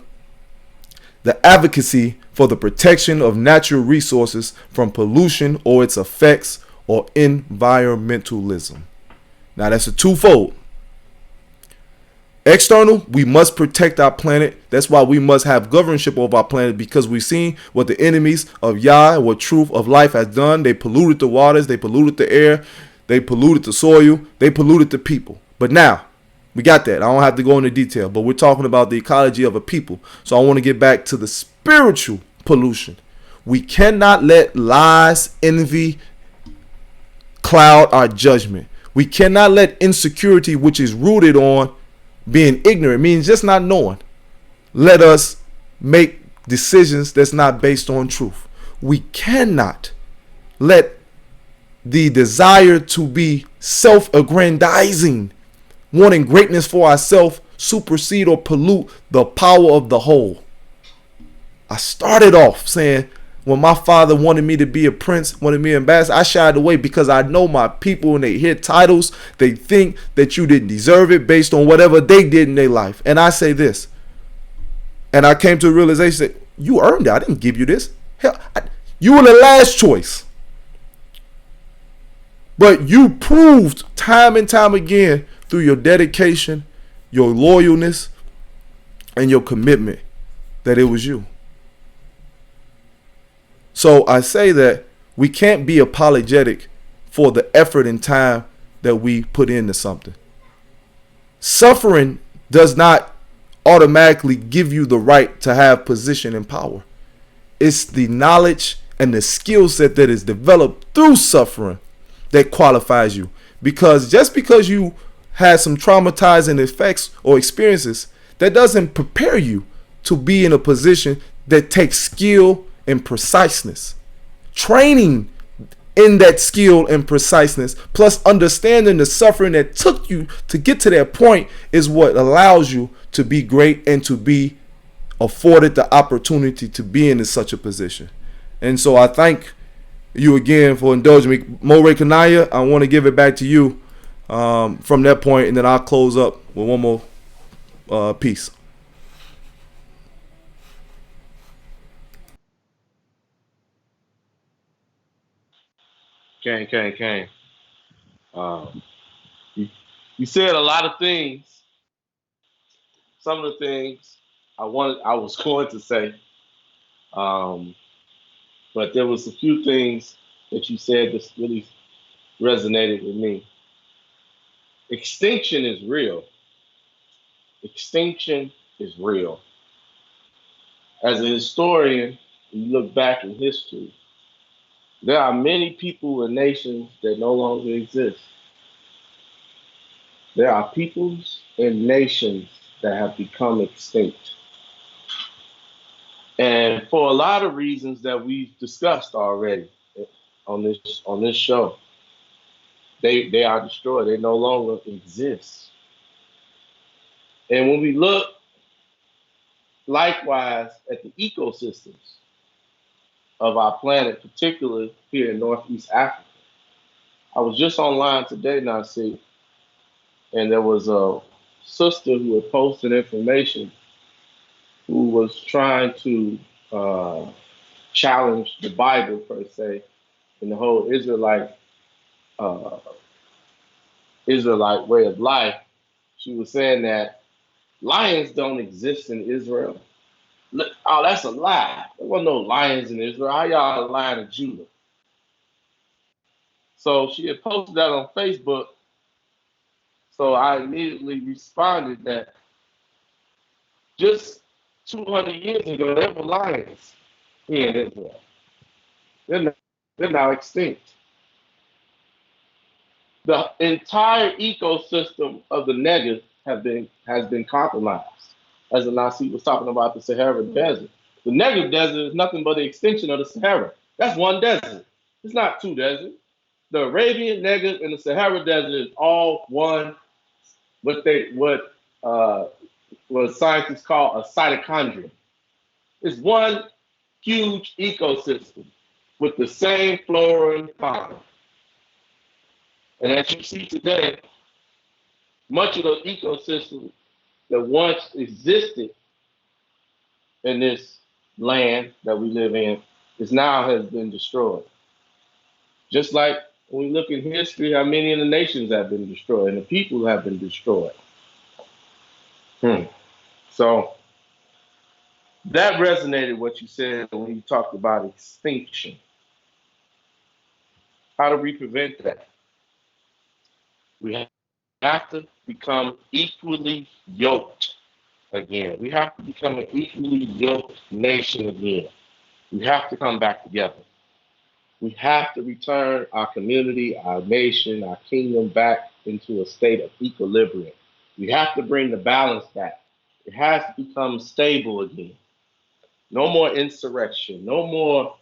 the advocacy for the protection of natural resources from pollution or its effects, or environmentalism. Now that's a twofold. External, we must protect our planet. That's why we must have governorship over our planet, because we've seen what the enemies of Yah, what truth of life has done. They polluted the waters, they polluted the air, they polluted the soil, they polluted the people. But now, we got that. I don't have to go into detail, but we're talking about the ecology of a people. So I want to get back to the spiritual pollution. We cannot let lies, envy cloud our judgment. We cannot let insecurity, which is rooted on being ignorant, means just not knowing, let us make decisions that's not based on truth. We cannot let the desire to be self-aggrandizing, wanting greatness for ourselves, supersede or pollute the power of the whole. I started off saying, when my father wanted me to be a prince, wanted me an ambassador, I shied away because I know my people, when they hear titles, they think that you didn't deserve it based on whatever they did in their life. And I say this, and I came to a realization that you earned it. I didn't give you this. Hell, you were the last choice. But you proved time and time again through your dedication, your loyalness, and your commitment that it was you. So I say that we can't be apologetic for the effort and time that we put into something. Suffering does not automatically give you the right to have position and power. It's the knowledge and the skill set that is developed through suffering that qualifies you. Because just because you had some traumatizing effects or experiences, that doesn't prepare you to be in a position that takes skill and preciseness. Training in that skill and preciseness, plus understanding the suffering that took you to get to that point, is what allows you to be great and to be afforded the opportunity to be in such a position. And so I thank you again for indulging me. Moray Kanaya, I want to give it back to you from that point, and then I'll close up with one more piece. Kane. Um, you said a lot of things. Some of the things I was going to say, but there was a few things that you said that really resonated with me. Extinction is real. Extinction is real. As a historian, you look back in history, there are many people and nations that no longer exist. There are peoples and nations that have become extinct. And for a lot of reasons that we've discussed already on this show, they are destroyed. They no longer exist. And when we look likewise at the ecosystems of our planet, particularly here in Northeast Africa, I was just online today, Nasi, and there was a sister who had posted information who was trying to challenge the Bible per se and the whole uh, Israelite way of life. She was saying that lions don't exist in Israel. Look, oh, that's a lie. There wasn't no lions in Israel. How y'all a lion of Judah? So she had posted that on Facebook. So I immediately responded that just 200 years ago, there were lions here in Israel. They're now extinct. The entire ecosystem of the Negev has been compromised. As the Nasi was talking about the Sahara Desert, The Negev desert is nothing but the extension of the Sahara. That's one desert. It's not two deserts. The Arabian Negev and the Sahara Desert is all one. What scientists call a mitochondria. It's one huge ecosystem with the same flora and fauna. And as you see today, much of the ecosystem that once existed in this land that we live in is now has been destroyed. Just like when we look in history, how many of the nations have been destroyed and the people have been destroyed. So that resonated what you said when you talked about extinction. How do we prevent that? We have to become equally yoked again. We have to become an equally yoked nation again. We have to come back together. We have to return our community, our nation, our kingdom back into a state of equilibrium. We have to bring the balance back. It has to become stable again. No more insurrection, no more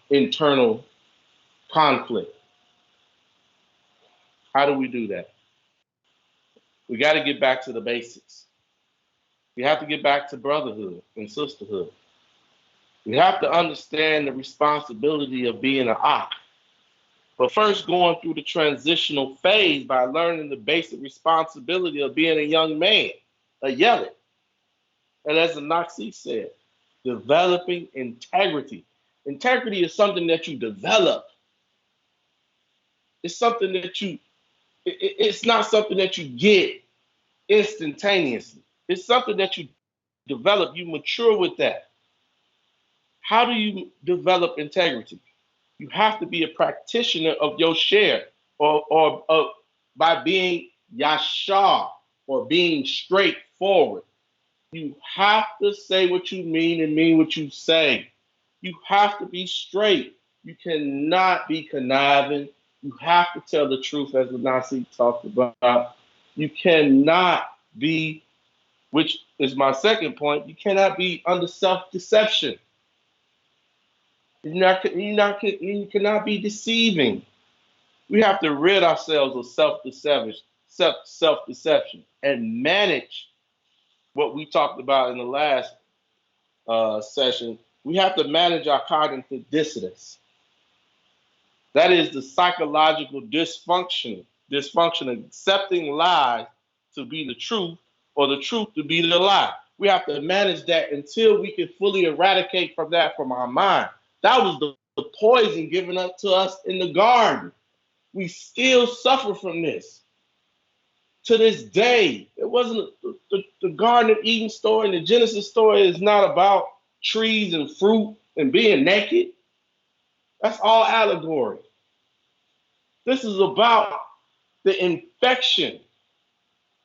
internal conflict. How do we do that? We got to get back to the basics. We have to get back to brotherhood and sisterhood. We have to understand the responsibility of being an Ak. But first, going through the transitional phase by learning the basic responsibility of being a young man, a Yelit. And as the Nazi said, developing integrity. Integrity is something that you develop. It's something that it's not something that you get instantaneously. It's something that you develop, you mature with that. How do you develop integrity? You have to be a practitioner of your share or by being yashar or being straightforward. You have to say what you mean and mean what you say. You have to be straight. You cannot be conniving. You have to tell the truth, as the Nazi talked about. You cannot be, which is my second point, you cannot be under self-deception. You cannot be deceiving. We have to rid ourselves of self-deception and manage what we talked about in the last session. We have to manage our cognitive dissonance. That is the psychological dysfunction of accepting lies to be the truth or the truth to be the lie. We have to manage that until we can fully eradicate from our mind. That was the poison given up to us in the garden. We still suffer from this. To this day, it wasn't the Garden of Eden story and the Genesis story is not about trees and fruit and being naked. That's all allegory. This is about the infection,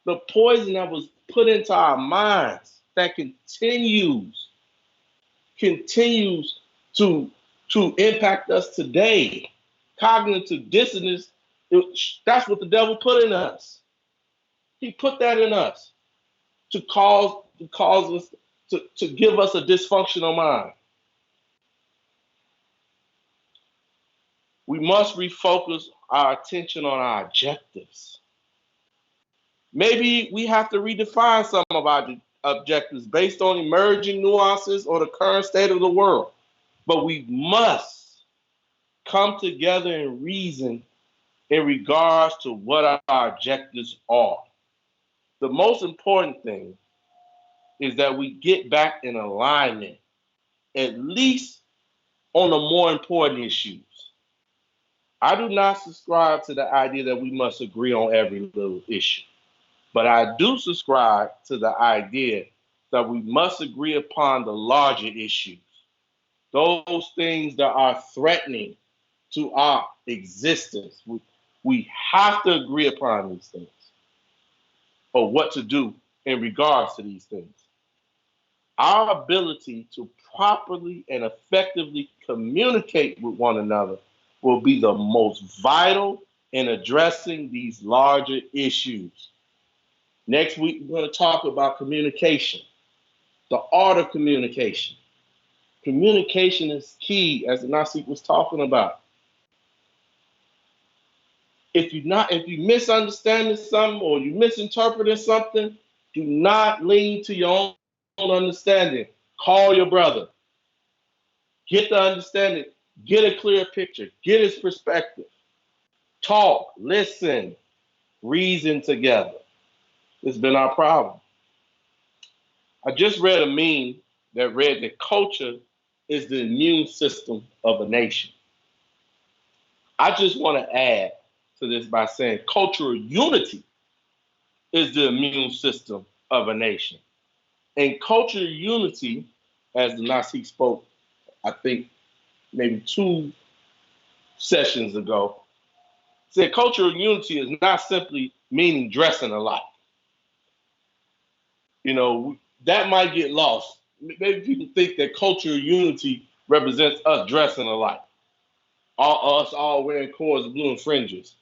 the poison that was put into our minds that continues to impact us today. Cognitive dissonance, that's what the devil put in us. He put that in us to cause us to give us a dysfunctional mind. We must refocus our attention on our objectives. Maybe we have to redefine some of our objectives based on emerging nuances or the current state of the world. But we must come together and reason in regards to what our objectives are. The most important thing is that we get back in alignment, at least on the more important issues. I do not subscribe to the idea that we must agree on every little issue, but I do subscribe to the idea that we must agree upon the larger issues, those things that are threatening to our existence. We have to agree upon these things, or what to do in regards to these things. Our ability to properly and effectively communicate with one another will be the most vital in addressing these larger issues. Next week, we're going to talk about communication, the art of communication. Communication is key, as the Nasik was talking about. If you misunderstanding something or you misinterpreting something, do not lean to your own understanding. Call your brother. Get the understanding. Get a clear picture. Get his perspective. Talk, listen, reason together. It's been our problem. I just read a meme that read that culture is the immune system of a nation. I just want to add to this by saying cultural unity is the immune system of a nation. And cultural unity, as the Nasik spoke, I think maybe 2 sessions ago, said cultural unity is not simply meaning dressing alike. You know, that might get lost. Maybe people think that cultural unity represents us dressing alike, us all wearing cords, blue, and fringes,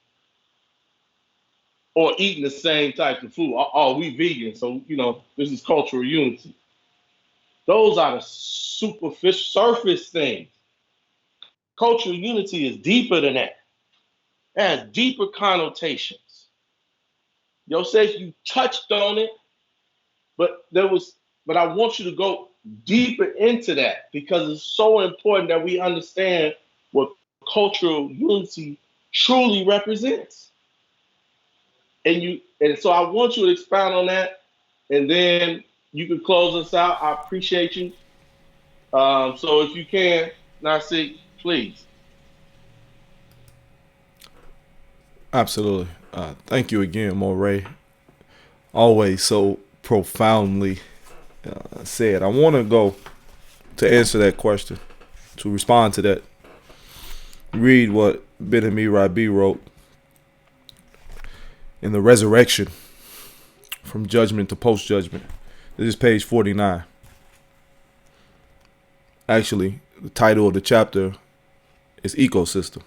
or eating the same type of food. Oh, we vegan, so this is cultural unity. Those are the superficial, surface things. Cultural unity is deeper than that. It has deeper connotations. Yosef, you touched on it, but I want you to go deeper into that because it's so important that we understand what cultural unity truly represents. And so I want you to expound on that, and then you can close us out. I appreciate you. So if you can, Nasik, please. Absolutely. Thank you again, Moray. Always so profoundly said. I want to go to answer that question, to respond to that. Read what Ben-Ami Rabi wrote in The Resurrection, From Judgment to Post-Judgment. This is page 49. Actually, the title of the chapter is Ecosystem.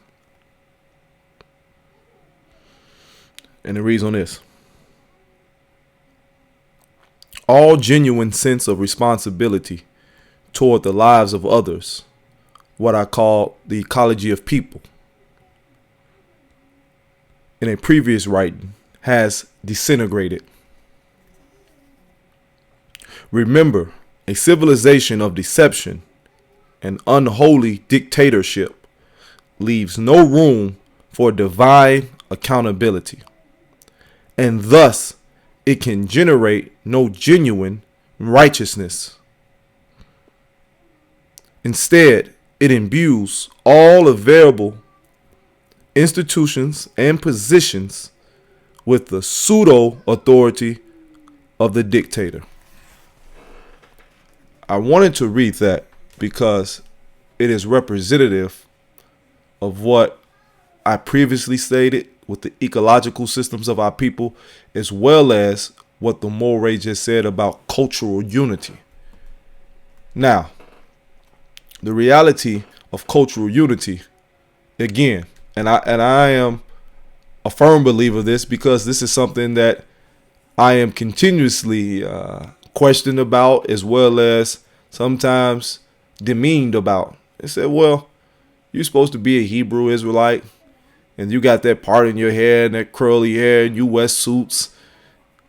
And it reads on this. All genuine sense of responsibility toward the lives of others, what I call the ecology of people, in a previous writing, has disintegrated. Remember, a civilization of deception and unholy dictatorship leaves no room for divine accountability, and thus it can generate no genuine righteousness. Instead, it imbues all available institutions and positions with the pseudo-authority of the dictator. I wanted to read that because it is representative of what I previously stated with the ecological systems of our people, as well as what the Moray just said about cultural unity. Now, the reality of cultural unity, again, and I am a firm believer of this because this is something that I am continuously questioned about, as well as sometimes demeaned about. They said, well, you're supposed to be a Hebrew Israelite, and you got that part in your hair and that curly hair, and you wear suits,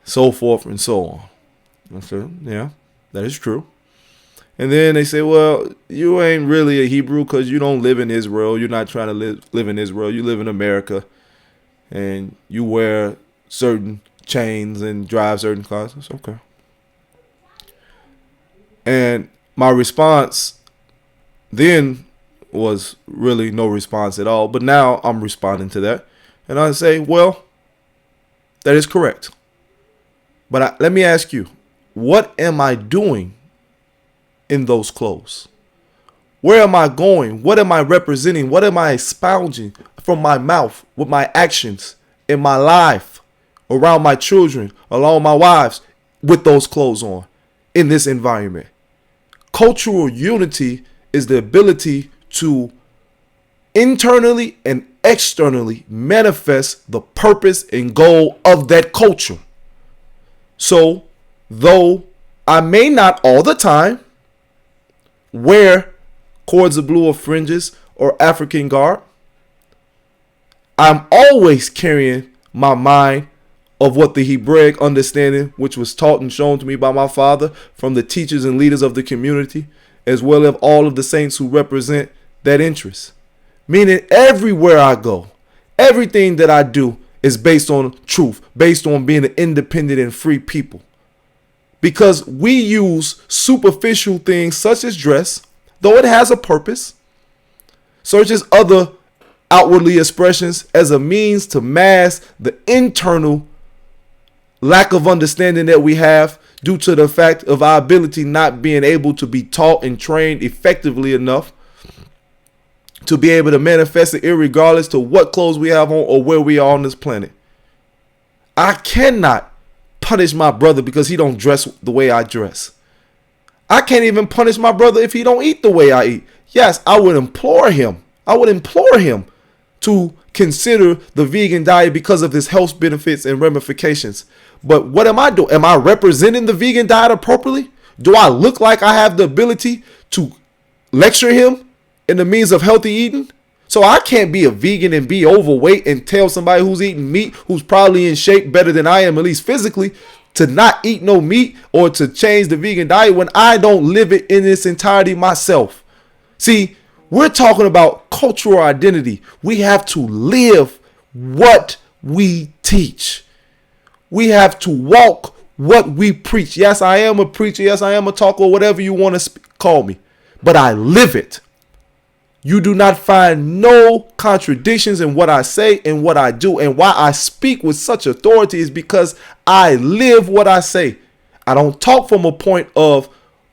so forth and so on. I said, yeah, that is true. And then they say, well, you ain't really a Hebrew because you don't live in Israel. You're not trying to live in Israel. You live in America, and you wear certain chains and drive certain cars. That's okay. And my response then was really no response at all. But now I'm responding to that. And I say, well, that is correct. But let me ask you, what am I doing in those clothes? Where am I going? What am I representing? What am I expounding from my mouth with my actions in my life, around my children, along my wives, with those clothes on in this environment? Cultural unity is the ability to internally and externally manifest the purpose and goal of that culture. So, though I may not all the time wear cords of blue or fringes or African garb. I'm always carrying my mind of what the Hebraic understanding, which was taught and shown to me by my father from the teachers and leaders of the community, as well as all of the saints who represent that interest. Meaning everywhere I go, everything that I do is based on truth, based on being an independent and free people. Because we use superficial things such as dress, though it has a purpose, such as other outwardly expressions, as a means to mask the internal lack of understanding that we have due to the fact of our ability not being able to be taught and trained effectively enough to be able to manifest it irregardless to what clothes we have on or where we are on this planet. I cannot punish my brother because he don't dress the way I dress. I can't even punish my brother if he don't eat the way I eat. Yes, I would implore him to consider the vegan diet because of his health benefits and ramifications. But what am I doing? Am I representing the vegan diet appropriately? Do I look like I have the ability to lecture him in the means of healthy eating? So I can't be a vegan and be overweight and tell somebody who's eating meat, who's probably in shape better than I am, at least physically, to not eat no meat or to change the vegan diet when I don't live it in its entirety myself. See, we're talking about cultural identity. We have to live what we teach. We have to walk what we preach. Yes, I am a preacher. Yes, I am a talker, whatever you want to call me. But I live it. You do not find no contradictions in what I say and what I do. And why I speak with such authority is because I live what I say. I don't talk from a point of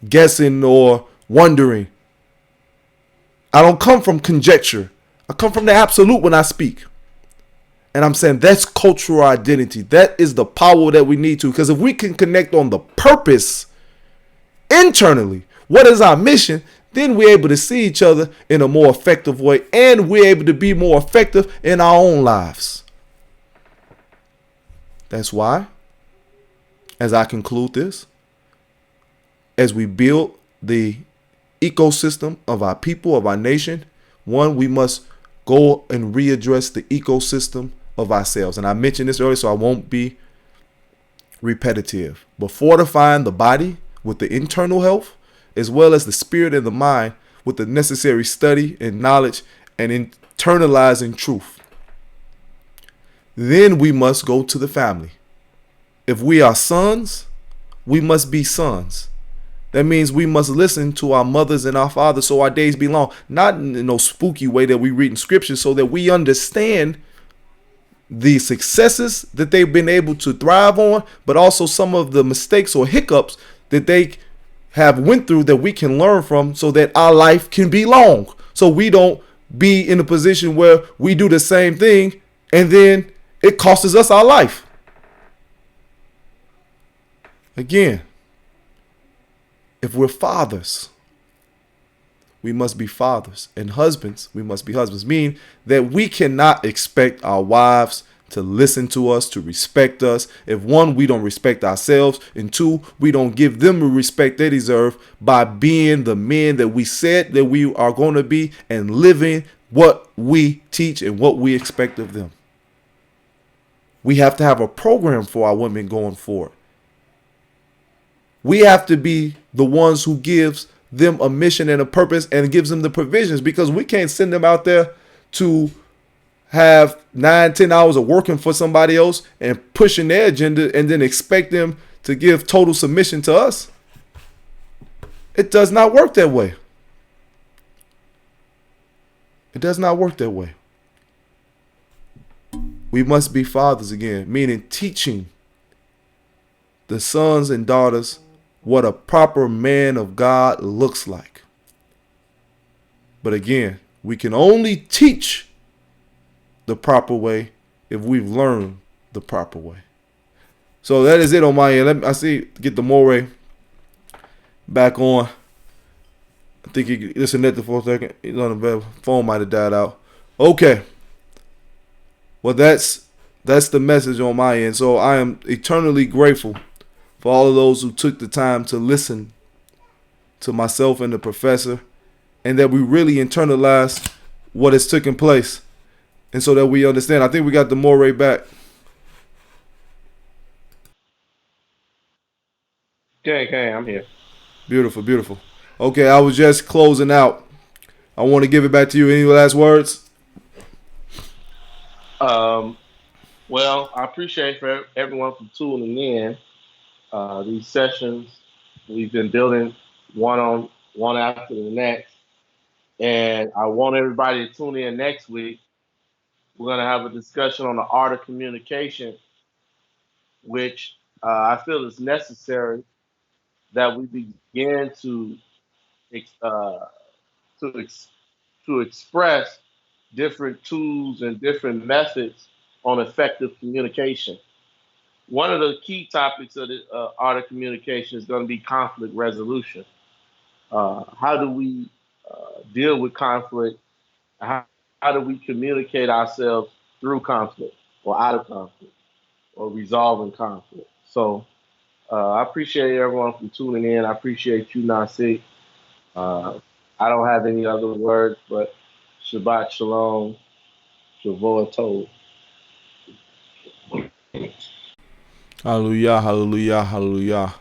guessing or wondering. I don't come from conjecture. I come from the absolute when I speak. And I'm saying that's cultural identity. That is the power that we need to. Because if we can connect on the purpose internally, what is our mission, then we're able to see each other in a more effective way. And we're able to be more effective in our own lives. That's why, as I conclude this, as we build the ecosystem of our people, of our nation, one, we must go and readdress the ecosystem of ourselves. And I mentioned this earlier, so I won't be repetitive. But fortifying the body with the internal health, as well as the spirit and the mind with the necessary study and knowledge and internalizing truth. Then we must go to the family. If we are sons, we must be sons. That means we must listen to our mothers and our fathers so our days be long. Not in no spooky way that we read in scripture, so that we understand the successes that they've been able to thrive on, but also some of the mistakes or hiccups that they have went through that we can learn from so that our life can be long. So we don't be in a position where we do the same thing and then it costs us our life. Again, if we're fathers, we must be fathers, and husbands, we must be husbands, meaning that we cannot expect our wives to listen to us, to respect us. If one, we don't respect ourselves, and two, we don't give them the respect they deserve by being the men that we said that we are going to be and living what we teach and what we expect of them. We have to have a program for our women going forward. We have to be the ones who gives them a mission and a purpose and gives them the provisions, because we can't send them out there to have 9-10 hours of working for somebody else and pushing their agenda and then expect them to give total submission to us. It does not work that way. It does not work that way. We must be fathers again, meaning teaching the sons and daughters what a proper man of God looks like. But again, we can only teach the proper way if we've learned the proper way. So that is it on my end. I see, get the Moray back on. I think he disconnected for a second. He's on the bed. Phone might have died out. Okay. Well, that's the message on my end. So I am eternally grateful for all of those who took the time to listen to myself and the professor and that we really internalize what has taken place, and so that we understand. I think we got the Moray back. Okay, I'm here. Beautiful, beautiful. Okay, I was just closing out. I want to give it back to you. Any last words? Well, I appreciate for everyone for tuning in. These sessions we've been building one after the next, and I want everybody to tune in next week. We're going to have a discussion on the art of communication, which I feel is necessary that we begin to express different tools and different methods on effective communication. One of the key topics of the art of communication is going to be conflict resolution. How do we deal with conflict? How do we communicate ourselves through conflict or out of conflict or resolving conflict? So I appreciate everyone for tuning in. I appreciate you, Nasik. I don't have any other words, but Shabbat Shalom, Shavua Tov. Hallelujah, hallelujah, hallelujah.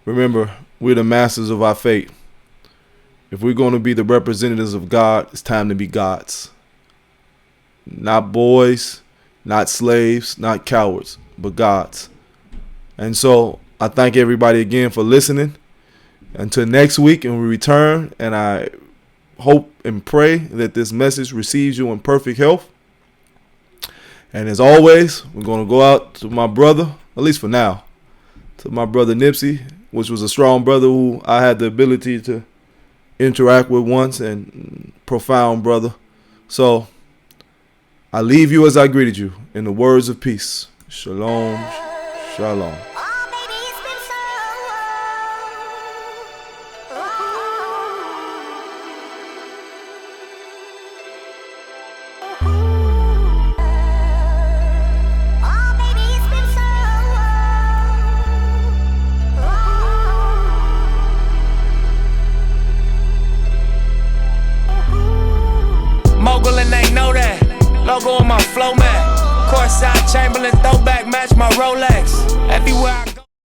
Remember, we're the masters of our fate. If we're going to be the representatives of God, it's time to be gods. Not boys, not slaves, not cowards, but gods. And so I thank everybody again for listening. Until next week, and we return, and I hope and pray that this message receives you in perfect health. And as always, we're going to go out to my brother, at least for now, to my brother Nipsey, which was a strong brother who I had the ability to interact with once, and profound brother. So I leave you as I greeted you, in the words of peace. Shalom, shalom. Mogul and they know that. Logo on my flow mat. Courtside Chamberlain throwback match my Rolex. Everywhere I